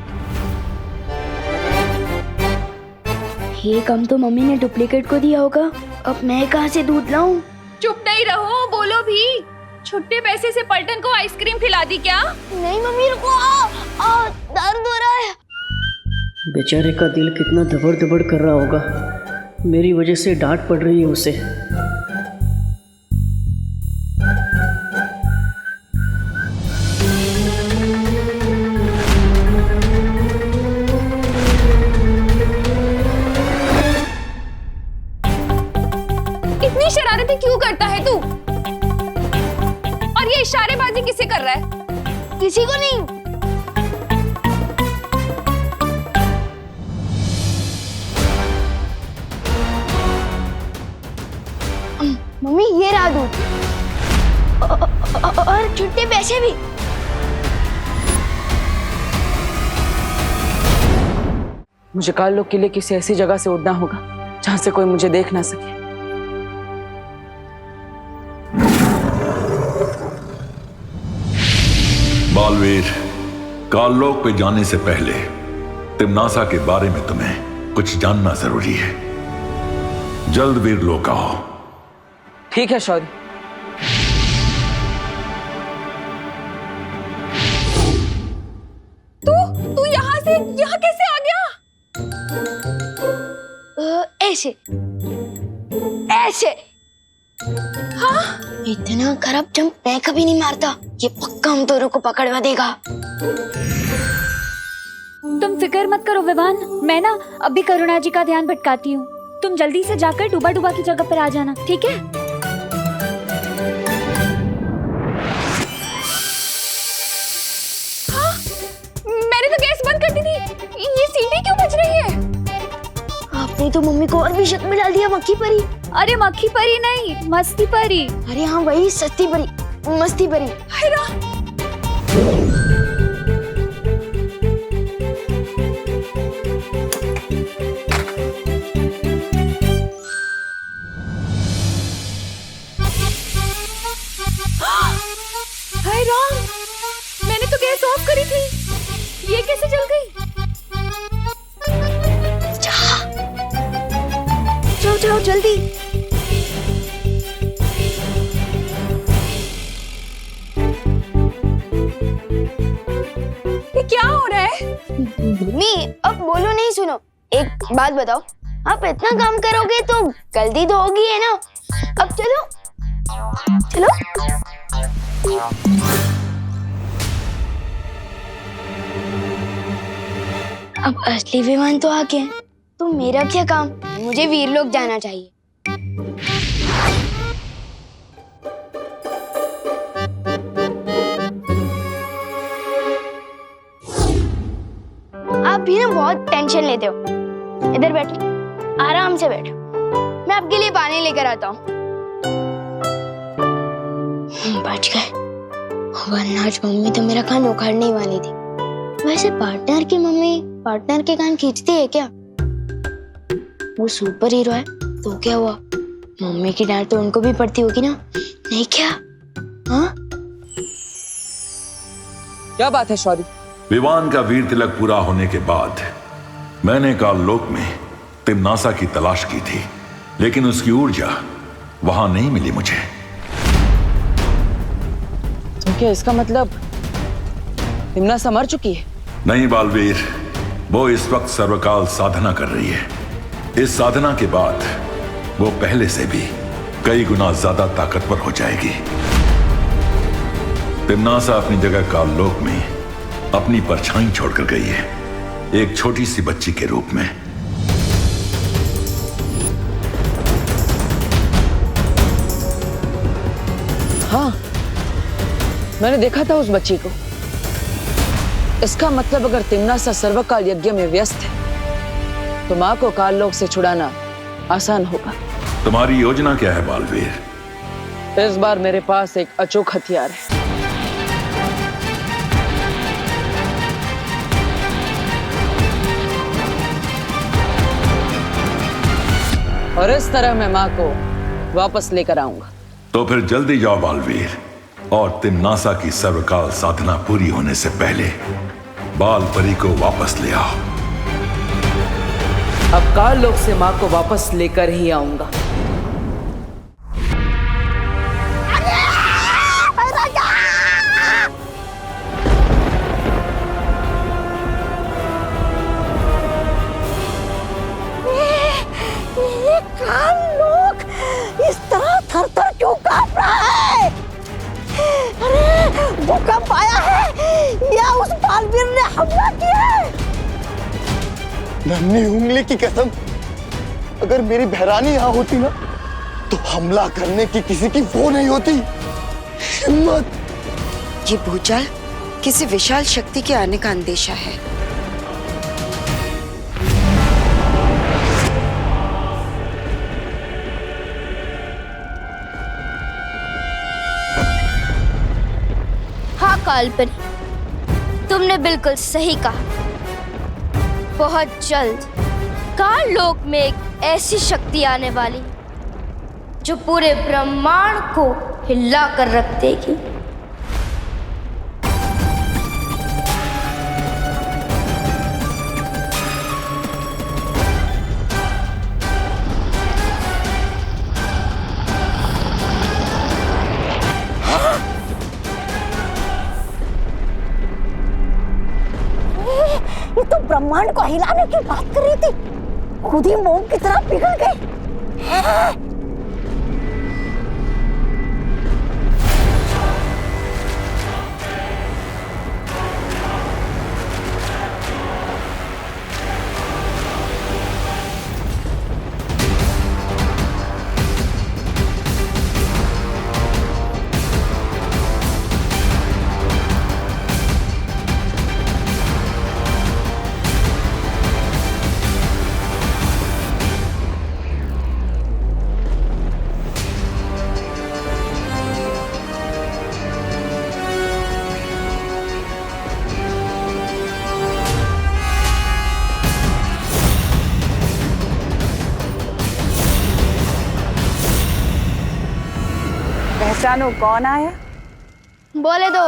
ये काम तो मम्मी ने डुप्लीकेट को दिया होगा। अब मैं कहाँ से दूध लाऊं? चुप नहीं रहो, बोलो भी। छुट्टे पैसे से पलटन को आइसक्रीम खिला दी क्या? नहीं मम्मी, रुको। दर्द हो रहा है। बेचारे का दिल कितना धबड़ धबड़ कर रहा होगा। मेरी वजह से डांट पड़ रही है उसे। इतनी शरारतें क्यों करता है तू? और ये इशारेबाजी किसे कर रहा है? किसी को नहीं। मम्मी, ये रहा दूध और छुट्टे पैसे भी। मुझे काल के लिए किसी ऐसी जगह से उड़ना होगा जहां से कोई मुझे देख ना सके। बालवीर, काललोक पे जाने से पहले तिमनासा के बारे में तुम्हें कुछ जानना जरूरी है। जल्द वीरलोक आओ। ठीक है शौर्य। तू यहाँ कैसे आ गया? ऐसे ऐसे। हाँ? इतना खराब जंप मैं कभी नहीं मारता। ये पक्का हम दोनों को पकड़वा देगा। तुम फिक्र मत करो विवान, मैं ना अभी करुणा जी का ध्यान भटकाती हूँ। तुम जल्दी से जाकर डूबा डूबा की जगह पर आ जाना, ठीक है? हाँ? मैंने तो गैस बंद कर दी थी। ये सीटी क्यों बज रही है? आपने तो मम्मी को और भी शक में डाल दिया। मक्खी परी? अरे मक्खी परी नहीं, मस्ती परी। अरे हाँ, वही सस्ती परी, मस्ती परी। हाय राम, मैंने तो गैस ऑफ करी थी, ये कैसे जल गई? जाओ जाओ जल्दी। ये क्या हो रहा है? मम्मी, अब बोलो नहीं, सुनो। एक बात बताओ, आप इतना काम करोगे तो गलती तो होगी है ना? अब चलो चलो। अब असली विमान तो आ गए, तो मेरा क्या काम? मुझे वीरलोक जाना चाहिए। आप भी ना बहुत टेंशन लेते हो। इधर बैठो, आराम से बैठो। मैं आपके लिए पानी लेकर आता हूँ। बच गए, वरना आज मम्मी तो मेरा कान उखाड़ने ही वाली थी। वैसे पार्टनर की मम्मी पार्टनर के कान खींचती है क्या? वो सुपर हीरो है तो क्या हुआ, मम्मी की डांट तो उनको भी पड़ती होगी ना, नहीं क्या? हाँ? क्या बात है शौर्य? विवान का वीर तिलक पूरा होने के बाद मैंने काललोक में तिम्नासा की तलाश की थी, लेकिन उसकी ऊर्जा वहां नहीं मिली मुझे। तो क्या इसका मतलब तिम्नासा मर चुकी है? नहीं बालवीर, वो इस वक्त सर्वकाल साधना कर रही है। इस साधना के बाद वो पहले से भी कई गुना ज्यादा ताकतवर हो जाएगी। तिम्नासा अपनी जगह काललोक में अपनी परछाई छोड़कर गई है, एक छोटी सी बच्ची के रूप में। हाँ, मैंने देखा था उस बच्ची को। इसका मतलब अगर तिम्नासा सर्वकाल यज्ञ में व्यस्त है तो मां को काललोक से छुड़ाना आसान होगा। तुम्हारी योजना क्या है बालवीर? इस बार मेरे पास एक अचूक हथियार है। और इस तरह मैं मां को वापस लेकर आऊंगा। तो फिर जल्दी जाओ बालवीर, और तिम्नासा की सर्वकाल साधना पूरी होने से पहले बाल परी को वापस ले आओ। अब काललोक से मां को वापस लेकर ही आऊंगा। काललोक इस तरह थर-थर क्यों कांप रहा है? अरे भूकंप आया है या उस बालवीर ने हमला किया है? नन्ही उंगली की कसम, अगर मेरी बहरानी यहाँ होती ना तो हमला करने की किसी की वो नहीं होती हिम्मत। ये भूचाल किसी विशाल शक्ति के आने का अंदेशा है। हाँ कालपरी, तुमने बिल्कुल सही कहा। बहुत जल्द काललोक में एक ऐसी शक्ति आने वाली जो पूरे ब्रह्मांड को हिला कर रख देगी। ये तो ब्रह्मांड को हिलाने की बात कर रही थी, खुद ही मोम की तरह पिघल गई। पहचानो कौन आया? बोले दो,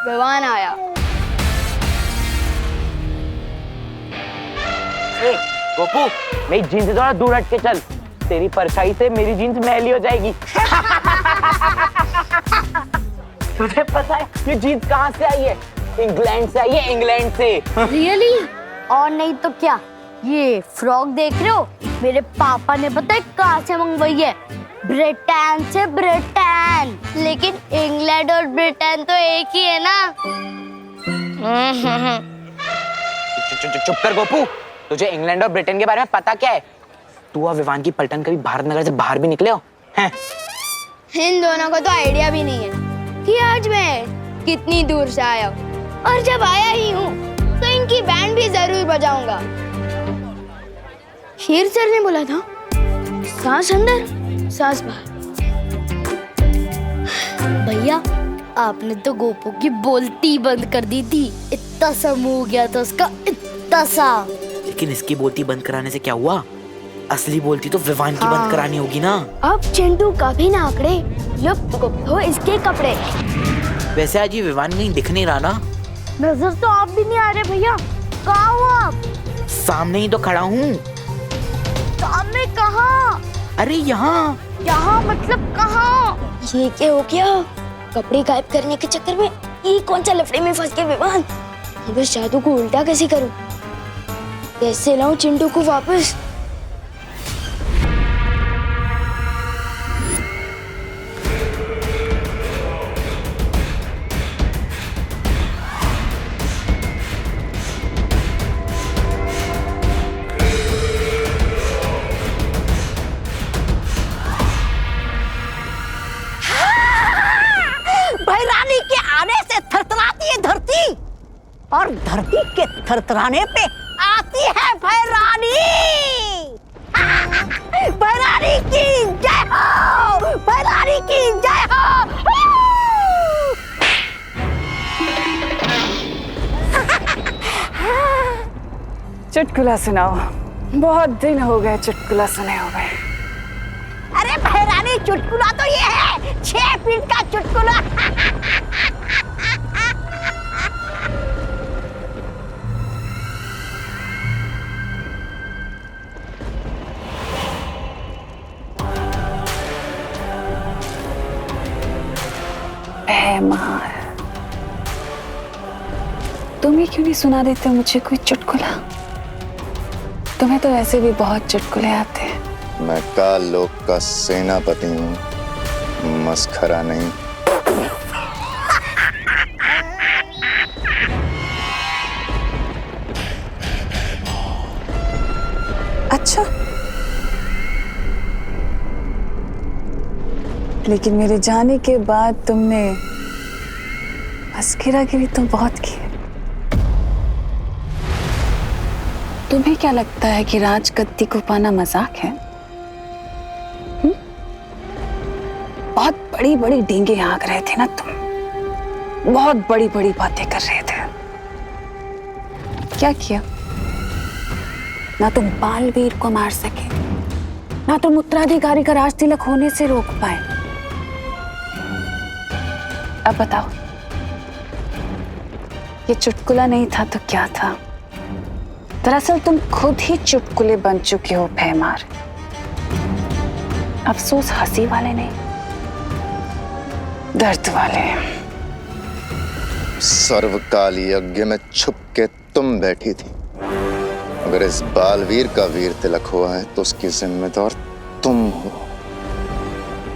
विवान आया। गोपू, मेरी जीन्स से थोड़ा दूर हट के चल, तेरी परछाई से मेरी जीन्स मैली हो जाएगी। तुझे पता है ये जीन्स कहाँ से आई है? इंग्लैंड से आई है, इंग्लैंड से। रियली? और नहीं तो क्या, ये फ्रॉक देख रहे हो, मेरे पापा ने पता है कहाँ से मंगवाई है? ब्रिटेन से। ब्रिटेन, लेकिन इंग्लैंड और ब्रिटेन तो एक ही है ना। चुप कर गोपू, तुझे इंग्लैंड और ब्रिटेन के बारे में पता क्या है? तू और विवान की पलटन कभी भारत नगर से बाहर भी निकले हो? हैं? इन दोनों को तो आइडिया भी नहीं है कि आज मैं कितनी दूर से आया हूँ, और जब आया ही हूँ तो इनकी बैंड भी जरूर बजाऊंगा। शेर सर ने बोला था, सांस अंदर सांस बाहर। भैया, आपने तो गोपू की बोलती बंद कर दी थी, इतना सा मुंह हो गया था उसका, इतना सा। लेकिन इसकी बोलती बंद कराने से क्या हुआ? असली बोलती तो विवान की बंद करानी होगी ना। अब चिंटू कभी ना आकड़े, लुप्त गुप्त हो इसके कपड़े। वैसे आज ये विवान कहीं दिख नहीं रहा ना। नजर तो आप भी नहीं आ रहे भैया, कहाँ हो आप? सामने ही तो खड़ा हूँ। सामने कहाँ? अरे यहाँ। यहाँ मतलब कहाँ? ये क्या हो गया? कपड़े गायब करने के चक्कर में ये कौन सा लफड़े में फंस गए विवान? अब इस जादू को उल्टा कैसे करूं? कैसे लाऊं चिंटू को वापस? भैरानी के आने से थरथराती है धरती, और धरती के थरथराने पे आती है भैरानी। भैरानी की जय हो, भैरानी की जय हो। चुटकुला सुनाओ, बहुत दिन हो गए चुटकुला सुने हुए। अरे भैरानी, चुटकुला तो ये है 6 फीट का चुटकुला। मार, तुम्हें क्यों नहीं सुना देते मुझे कोई चुटकुला? तुम्हें तो ऐसे भी बहुत चुटकुले आते हैं। मैं काल लोक का सेनापति हूँ, मस्खरा नहीं। अच्छा, लेकिन मेरे जाने के बाद तुमने मस्खरागिरी तो बहुत की। तुम्हें क्या लगता है कि राजगद्दी को पाना मजाक है? बहुत बड़ी बड़ी डींगे हाँक रहे थे ना तुम, बहुत बड़ी बड़ी बातें कर रहे थे। क्या किया? ना तुम बालवीर को मार सके, ना तुम उत्तराधिकारी का राज तिलक होने से रोक पाए। अब बताओ, ये चुटकुला नहीं था तो क्या था? दरअसल तुम खुद ही चुटकुले बन चुके हो भैमार। अफसोस हंसी वाले नहीं, दर्द वाले। सर्वकाल यज्ञ में छुप के तुम बैठी थी। अगर इस बालवीर का वीर तिलक हुआ है तो उसकी जिम्मेदार तुम हो,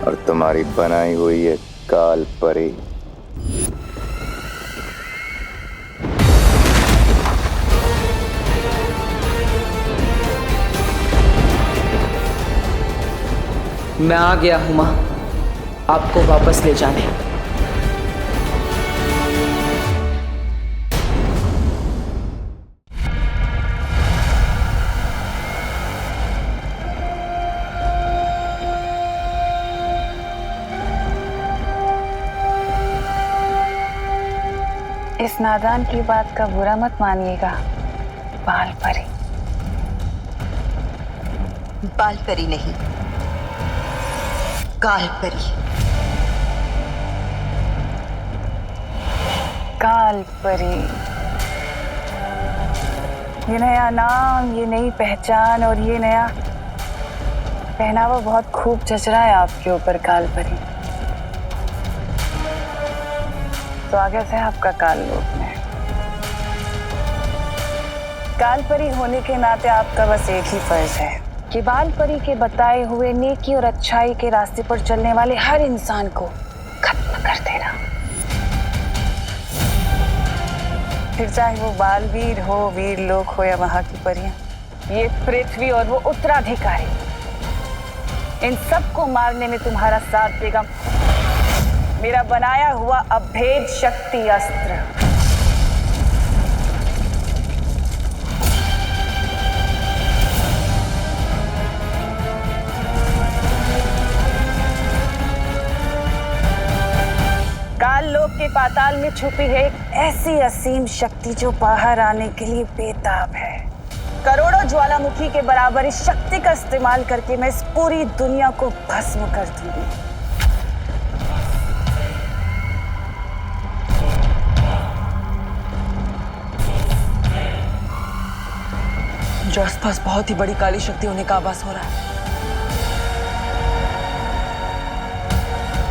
और तुम्हारी बनाई हुई ये काल परी। मैं आ गया हूं मां, आपको वापस ले जाने। इस नादान की बात का बुरा मत मानिएगा बाल परी। बाल परी नहीं, काल परी। काल परी, ये नया नाम, ये नई पहचान और ये नया पहनावा बहुत खूब जच रहा है आपके ऊपर काल परी। स्वागत है आपका काल लोक में। काल परी होने के नाते आपका बस एक ही फर्ज है कि बाल परी के बताए हुए नेकी और अच्छाई के रास्ते पर चलने वाले हर इंसान को खत्म कर देना। फिर चाहे वो बालवीर हो, वीर लोक हो या वहां की परियां, ये पृथ्वी और वो उत्तराधिकारी, इन सबको मारने में तुम्हारा साथ देगा मेरा बनाया हुआ अभेद शक्ति अस्त्र। काल लोक के पाताल में छुपी है एक ऐसी असीम शक्ति जो बाहर आने के लिए बेताब है। करोड़ों ज्वालामुखी के बराबर इस शक्ति का इस्तेमाल करके मैं इस पूरी दुनिया को भस्म कर दूंगी। जो आसपास बहुत ही बड़ी काली शक्ति होने का आभास हो रहा है।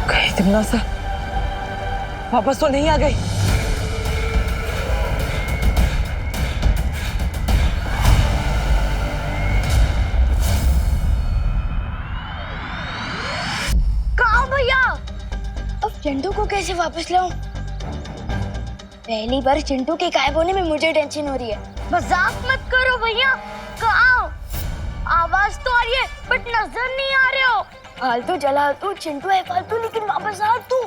कहीं तिमना सा वापस तो नहीं आ गई? कहाँ भैया? अब चिंटू को कैसे वापस लाऊं? पहली बार चिंटू के गायब होने में मुझे टेंशन हो रही है। मजाक मत करो भैया। कहाँ? आवाज तो आ रही है बट नजर नहीं आ रहे हो। फालतू जला तू, चिंटू है फालतू, लेकिन वापस आ तू।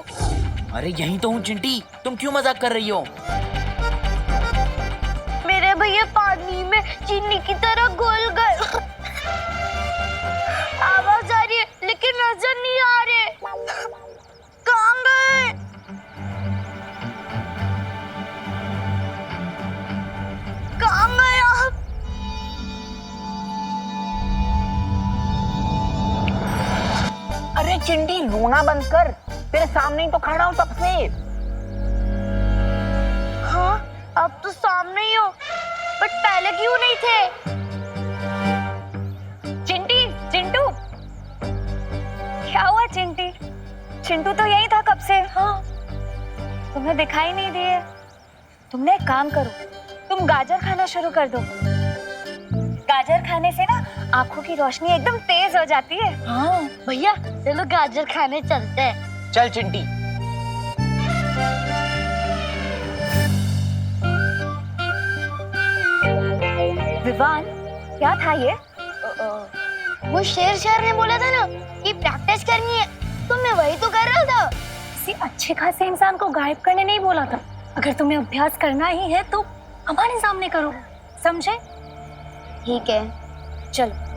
अरे यहीं तो हूँ चिंटी, तुम क्यों मजाक कर रही हो? मेरे भैया पानी में चीनी की तरह घुल गए। आवाज आ रही है लेकिन नजर नहीं आ रहे। कहाँ गए? कहाँ गए आप? अरे चिंटी, रोना बंद कर, तेरे सामने ही तो खड़ा हूं तब से। हाँ, अब तो सामने ही हो, बट पहले क्यों नहीं थे? चिंटी, चिंटू, क्या हुआ चिंटी? चिंटू तो यही था कब से। हाँ, तुम्हें दिखाई नहीं दिए। तुमने एक काम करो, तुम गाजर खाना शुरू कर दो। गाजर खाने से ना आंखों की रोशनी एकदम तेज हो जाती है। हाँ भैया, चलो गाजर खाने चलते हैं। चल चिंटी। विवान, क्या था ये? वो शेर ने बोला था ना कि प्रैक्टिस करनी है, तो मैं वही तो कर रहा था। किसी अच्छे खासे इंसान को गायब करने नहीं बोला था। अगर तुम्हें अभ्यास करना ही है तो हमारे सामने करो, समझे? ठीक है, चलो।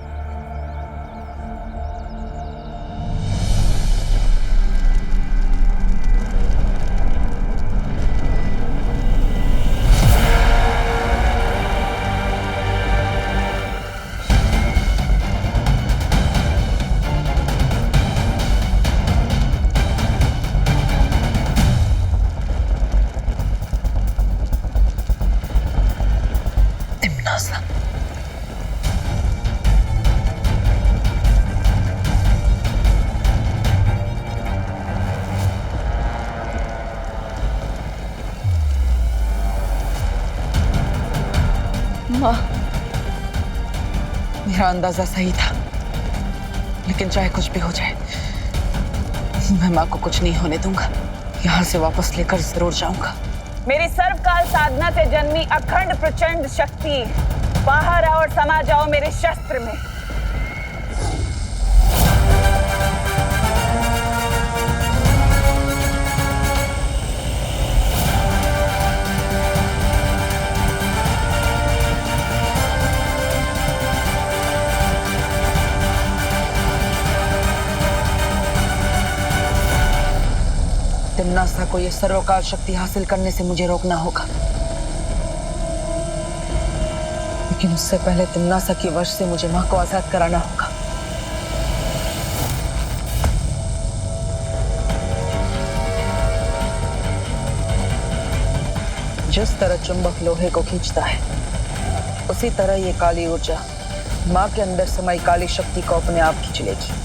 मेरा अंदाजा सही था, लेकिन चाहे कुछ भी हो जाए, मैं माँ को कुछ नहीं होने दूंगा। यहाँ से वापस लेकर जरूर जाऊंगा। मेरी सर्वकाल साधना से जन्मी अखंड प्रचंड शक्ति, बाहर आओ और समा जाओ मेरे शस्त्र में। तिम्नासा को ये सर्वकाल शक्ति हासिल करने से मुझे रोकना होगा, लेकिन उससे पहले तिम्नासा की वश से मुझे माँ को आजाद कराना होगा। जिस तरह चुंबक लोहे को खींचता है, उसी तरह ये काली ऊर्जा माँ के अंदर समाई काली शक्ति को अपने आप खींच लेगी।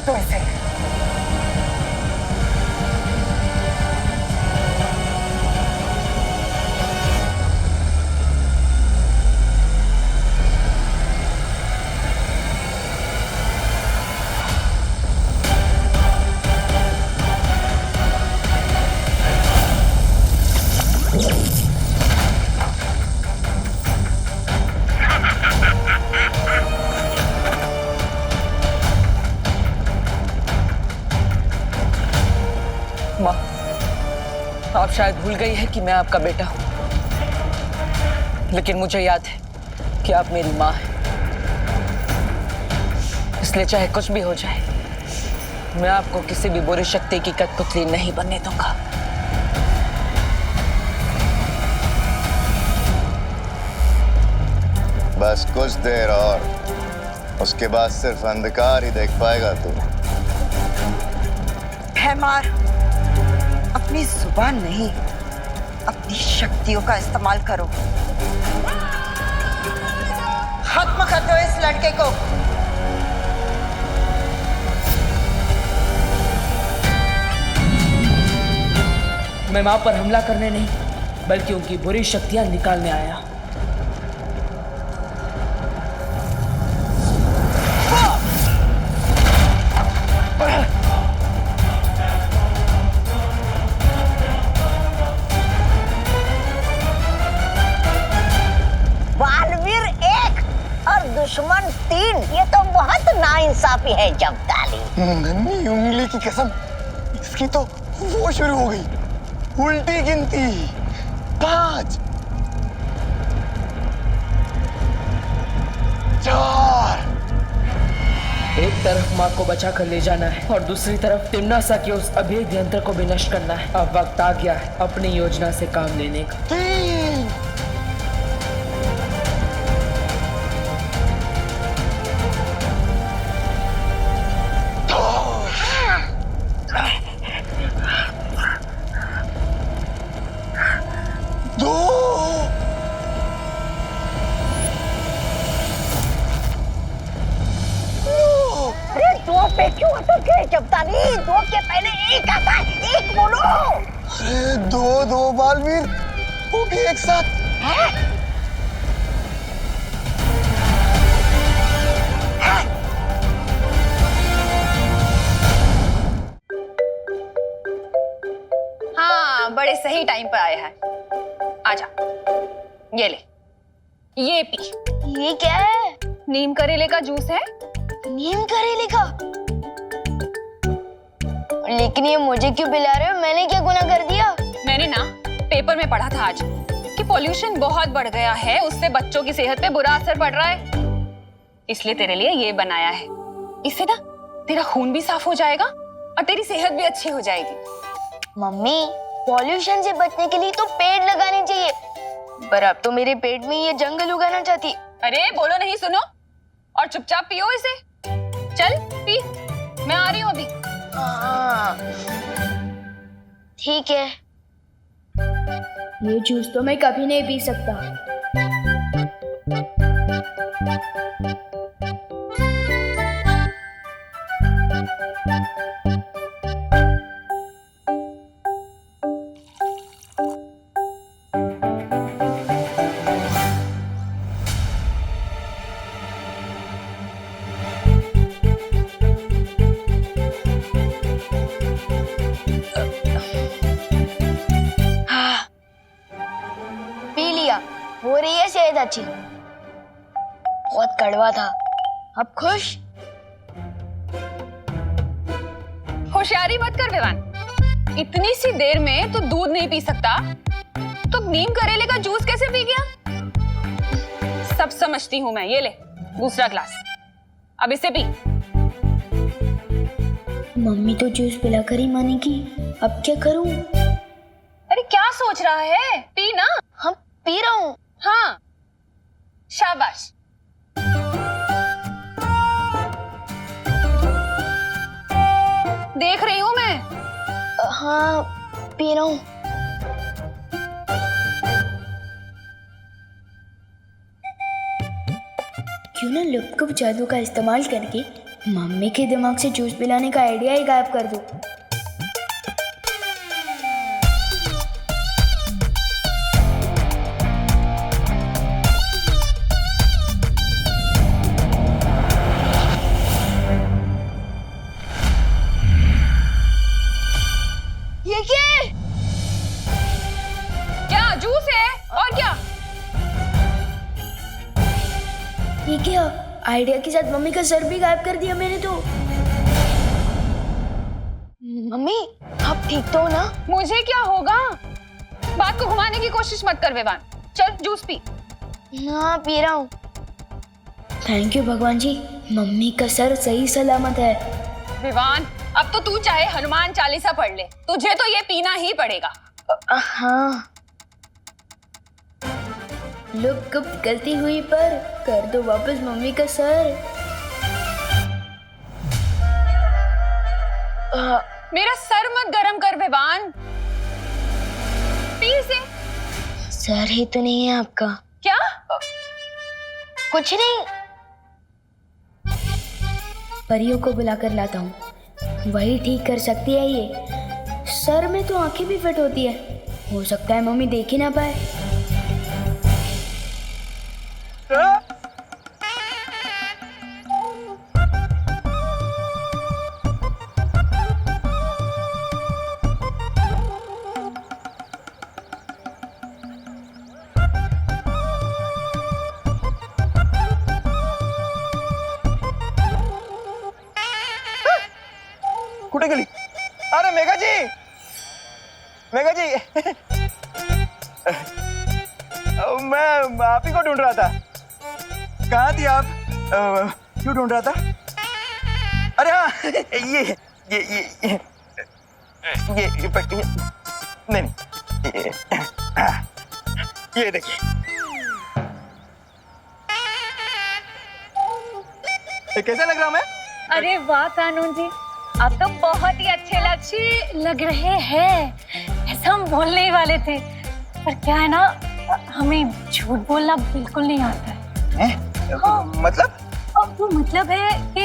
दो इसे। माँ, आप शायद भूल गई है कि मैं आपका बेटा हूं, लेकिन मुझे याद है कि आप मेरी माँ हैं। इसलिए चाहे कुछ भी हो जाए, मैं आपको किसी भी बुरी शक्ति की कठपुतली नहीं बनने दूंगा। बस कुछ देर और, उसके बाद सिर्फ अंधकार ही देख पाएगा तू। भैमार, अपनी जुबान नहीं, अपनी शक्तियों का इस्तेमाल करो। खत्म कर दो इस लड़के को। मैं माँ पर हमला करने नहीं, बल्कि उनकी बुरी शक्तियां निकालने आया। बालवीर 1 और दुश्मन 3, ये तो बहुत नाइंसाफी है जब्दाली। नन्ही उंगली की कसम, इसकी तो वो शुरू हो गई, उल्टी गिनती। 5 4। एक तरफ माँ को बचा कर ले जाना है और दूसरी तरफ तिम्नासा के उस अभेद्य यंत्र को भी नष्ट करना है। अब वक्त आ गया है अपनी योजना से काम लेने का। 3 2 अरे 2 पे क्यों अटक गए जब्दाली? 2 के पहले 1 आता है, 1 बोलो। अरे 2 बालवीर, वो भी एक साथ। हाँ, बड़े सही टाइम पर आया है। आजा, ये ले, ये पी। ये क्या है? नीम करेले का जूस है। नीम करेले का? लेकिन ये मुझे क्यों पिला रहे हो? मैंने क्या गुनाह कर दिया? मैंने ना पेपर में पढ़ा था आज कि पोल्यूशन बहुत बढ़ गया है, उससे बच्चों की सेहत पे बुरा असर पड़ रहा है। इसलिए तेरे लिए ये बनाया है। इससे ना तेरा खून भी साफ हो जाएगा और तेरी सेहत भी अच्छी हो जाएगी। मम्मी, पॉल्यूशन से बचने के लिए तो पेड़ लगाने चाहिए, पर अब तो मेरे पेट में ये जंगल उगाना चाहती। अरे बोलो नहीं, सुनो और चुपचाप पियो इसे। चल पी, मैं आ रही हूँ अभी। ठीक है। ये जूस तो मैं कभी नहीं पी सकता। हो रही है सेहत अच्छी। बहुत कड़वा था, अब खुश? होशियारी मत कर विवान, इतनी सी देर में तो दूध नहीं पी सकता तो नीम करेले का जूस कैसे पी गया? सब समझती हूं मैं। ये ले दूसरा ग्लास, अब इसे पी। मम्मी तो जूस पिलाकर ही मानेगी, अब क्या करूं? अरे क्या सोच रहा है, पी ना। हम पी रहा हूं। हाँ, शाबाश। देख रही हूं मैं। हाँ, पी रहा हूं। क्यों ना लुप्त जादू का इस्तेमाल करके मम्मी के दिमाग से जूस पिलाने का आइडिया ही गायब कर दूं। ये क्या? क्या जूस है और क्या? ये क्या? आइडिया के साथ मम्मी का सर भी गायब कर दिया मैंने तो। मम्मी आप ठीक तो हो ना? मुझे क्या होगा? बात को घुमाने की कोशिश मत कर विवान, चल जूस पी। हाँ पी रहा हूँ। थैंक यू भगवान जी, मम्मी का सर सही सलामत है। विवान अब तो तू चाहे हनुमान चालीसा पढ़ ले, तुझे तो ये पीना ही पड़ेगा। हाँ लोग गुप्त गलती हुई पर कर दो वापस मम्मी का सर। मेरा सर मत गरम कर विवान, पी से। सर ही तो नहीं है आपका। क्या? कुछ नहीं, परियों को बुलाकर लाता हूँ, वही ठीक कर सकती है ये। सर में तो आंखें भी फिट होती है, हो सकता है मम्मी देख ही ना पाए। कुठे गेली? अरे मेघा जी, मेघा जी मैं आप ही को ढूंढ रहा था। कहाँ थी आप? क्यों ढूंढ रहा था? अरे हाँ ये नहीं ये देखिए। कैसा लग रहा मैं? अरे वाह कानून जी, आप तो बहुत ही अच्छे लग रहे हैं। ऐसा हम बोलने ही वाले थे, पर क्या है ना, हमें झूठ बोलना बिल्कुल नहीं आता है। हाँ। मतलब? वो मतलब है कि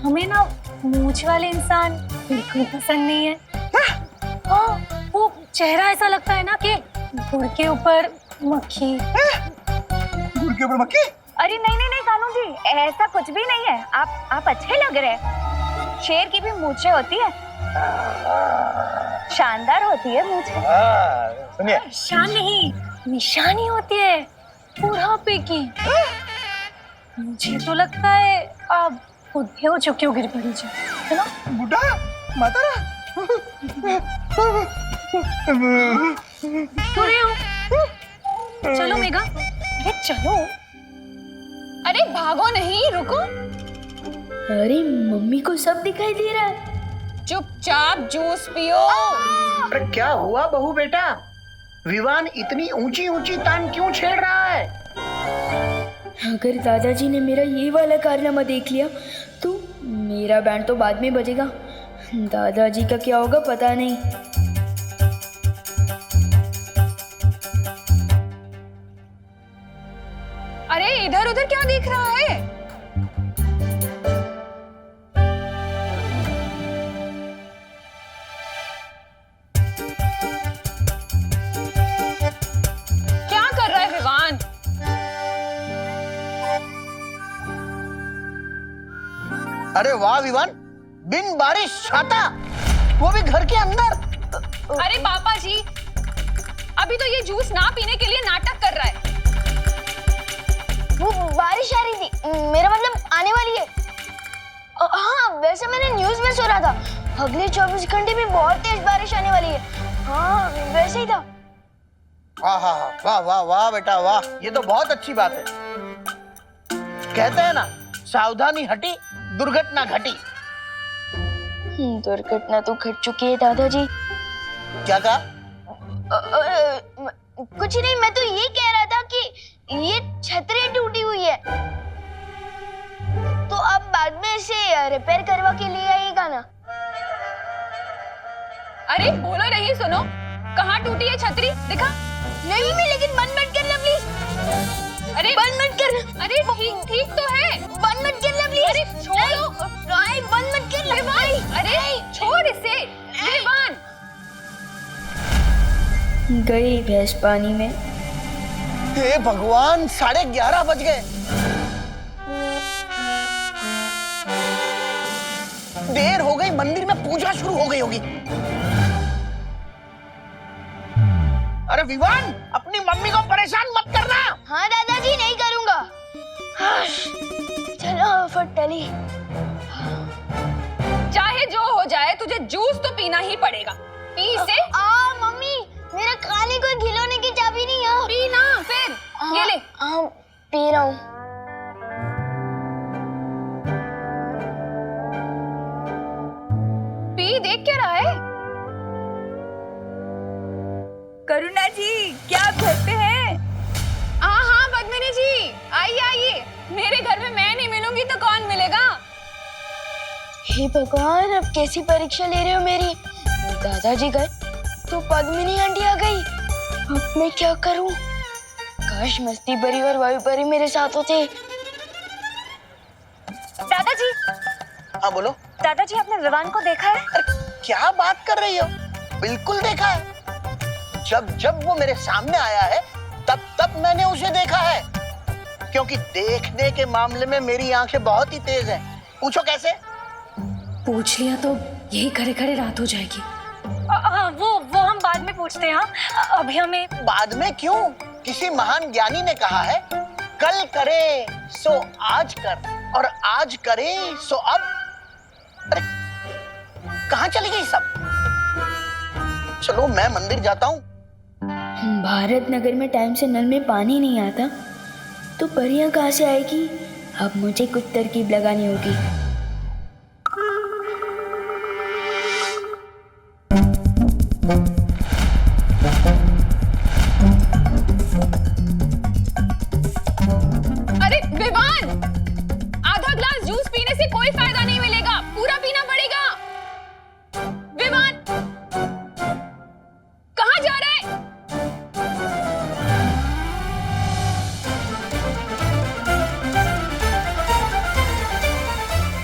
हमें ना मूंछ वाले इंसान बिल्कुल पसंद नहीं है। हाँ, वो चेहरा ऐसा लगता है ना कि गुड़ के ऊपर मक्खी। गुड़ के ऊपर मक्खी? अरे नहीं नहीं नहीं कानून जी, ऐसा कुछ भी नहीं है। आप अच्छे लग रहे हैं। शेर की भी मूछें होती है, शानदार होती है मूछें। सुनिए, शान नहीं, निशानी होती है बुढ़ापे की। मुझे तो लगता है आप बुढ़े हो चुके हो, गिर पड़ी जी, है ना? बुढ़ा मातारा बुरे हो। चलो मेघा, अरे चलो। अरे भागो नहीं, रुको। अरे मम्मी को सब दिखाई दे रहा है। चुपचाप जूस पियो। अरे क्या हुआ बहू बेटा? विवान इतनी ऊंची ऊंची तान क्यों छेड़ रहा है? अगर दादाजी ने मेरा ये वाला कारनामा देख लिया तो मेरा बैंड तो बाद में बजेगा। दादाजी का क्या होगा पता नहीं। अरे इधर उधर क्या देख रहा है? क्या कर रहा है विवान? अरे वाह विवान, बिन बारिश छाता, वो भी घर के अंदर। अरे पापा जी, अभी तो ये जूस ना पीने के लिए नाटक कर रहा है। वो बारिश आ रही थी, मेरा मतलब आने वाली है। हाँ वैसे मैंने न्यूज़ में सुना था अगले 24 घंटे में बहुत तेज बारिश आने वाली है। हाँ वैसे ही था। वाह वाह वाह बेटा वाह, ये तो बहुत अच्छी बात है। कहते हैं ना, सावधानी हटी दुर्घटना घटी। दुर्घटना तो घट चुकी है दादाजी। क्या कहा? कुछ नहीं, मैं तो ये कह रहा था कि ये छतरी टूटी हुई है, तो अब बाद में इसे रिपेयर करवा के लिए आइएगा ना। अरे बोलो नहीं, सुनो, कहाँ टूटी है छतरी? दिखा। नहीं मैं, लेकिन बंद मत करना प्लीज। अरे बंद मत करना। अरे ठीक तो है, बंद मत करना प्लीज। अरे छोड़ो। भाई बंद मत कर विवान, अरे छोड़ इसे। विवान, गई भैंस पानी में। हे भगवान, 11:30 बज गए। देर हो गई, मंदिर में पूजा शुरू हो गई होगी। अरे विवान, अपनी मम्मी को परेशान मत करना। हाँ दादाजी, नहीं करूंगा। चलो फटली। चाहे जो हो जाए तुझे जूस तो पीना ही पड़ेगा। पी इसे। मम्मी, मेरा खाने को खिलौने की चाबी नहीं है। पी ना फिर। ये ले। पी रहा हूँ। पी, देख क्या रहा है? करुणा जी, क्या आप घर पे हैं? हाँ पद्मिनी जी, आइए आइए। मेरे घर में मैं नहीं मिलूंगी तो कौन मिलेगा? हे भगवान, अब कैसी परीक्षा ले रहे हो मेरी? दादाजी गए तो पद्मिनी आंटी आ गई। अब मैं क्या करूं? काश मस्ती परी और वायु परी मेरे साथ होते। दादाजी। हाँ बोलो। दादाजी, आपने विवान को देखा है? अरे क्या बात कर रही हो? बिल्कुल देखा है। जब वो मेरे सामने आया है तब मैंने उसे देखा है। क्योंकि देखने के मामले में मेरी आंखें बहुत ही तेज हैं। पूछो कैसे? पूछ लिया तो यही खड़े खड़े रात हो जाएगी। वो हम बाद में पूछते हैं। अभी हमें। बाद में क्यों? किसी महान ज्ञानी ने कहा है, कल करे सो आज कर और आज करे सो अब। अरे कहाँ चली गई सब? चलो मैं मंदिर जाता हूँ। भारत नगर में टाइम से नल में पानी नहीं आता तो परियां कहाँ से आएगी? अब मुझे कुछ तरकीब लगानी होगी। अरे विवान, आधा ग्लास जूस पीने से कोई फायदा नहीं मिलेगा, पूरा पीना पड़ेगा। विवान, कहाँ जा रहा है?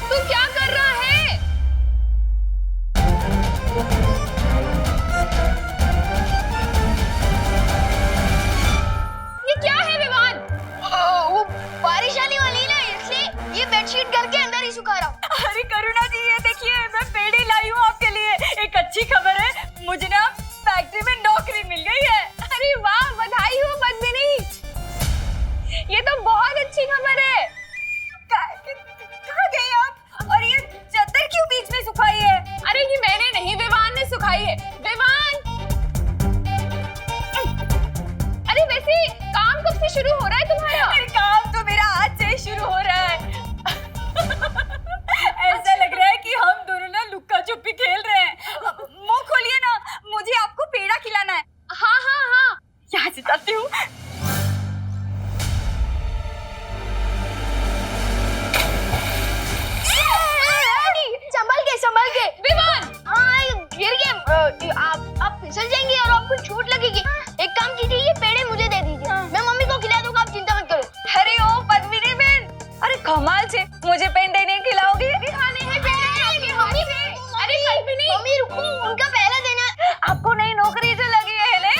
तू क्या कर रहा है? ये क्या है विवान? वो बारिश आने वाली है ना, इसलिए ये बेडशीट घर के अंदर ही सुखा रहा हूँ। अरे करुणा जी, ये देखिए, मैं पेड़ी लाई हूँ आपके लिए। एक अच्छी खबर है, मुझे ना फैक्ट्री में नौकरी मिल गई है। अरे वाह, बधाई हो पद्मिनी। ये तो बहुत अच्छी खबर है। कहाँ गई आप? और ये चादर क्यों बीच में सुखाई है? अरे ये मैंने नहीं, विवान ने सुखाई है। विवान, अरे वैसे काम कब से शुरू हो रहा है तुम्हारा? अरे काम तो मेरा आज से ही शुरू हो रहा है। ऐसा लग रहा है कि हम दोनों ना लुक्का छुपी खेल रहे हैं। मुंह खोलिए ना, मुझे आपको पेड़ा खिलाना है। हाँ। यहाँ से जाती हूँ। संभल के विवान। हाँ, गिर गए। आप फिसल जाएंगे और आपको चोट लगेगी। एक काम कीजिए, ये पेड़े मुझे दे दीजिए। मैं मम्मी को खिला दूंगा, आप चिंता मत करो। अरे ओ पद्मिनी बहन, अरे कमाल से मुझे पेंडे नहीं खिलाओगी? खाने हैं पेड़े आपके मम्मी। अरे पद्मिनी, मम्मी रुको, उनका पहला देना है। आपको नई नौकरी जो लगी है ना,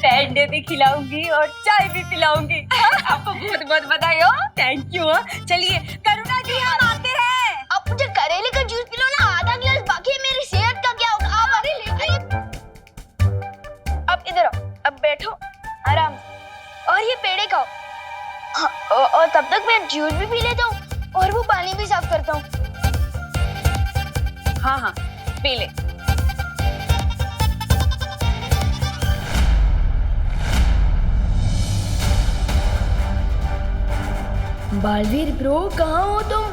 पेंडे भी खिलाऊंगी और चाय भी पिलाऊंगी। आपको बहुत बहुत बधाई हो। Thank you. चलिए करुणा जी, हम आते हैं। आप मुझे करेले का जूस पिलो ना, आधा गिलास बाकी है। मेरी सेहत का क्या होगा? आप अरे अब इधर आओ, अब बैठो आराम और ये पेड़े खाओ। हाँ, और तब तक मैं जूस भी पी लेता हूँ और वो पानी भी साफ करता हूँ। हाँ, पी ले। बालवीर ब्रो, कहाँ हो तुम?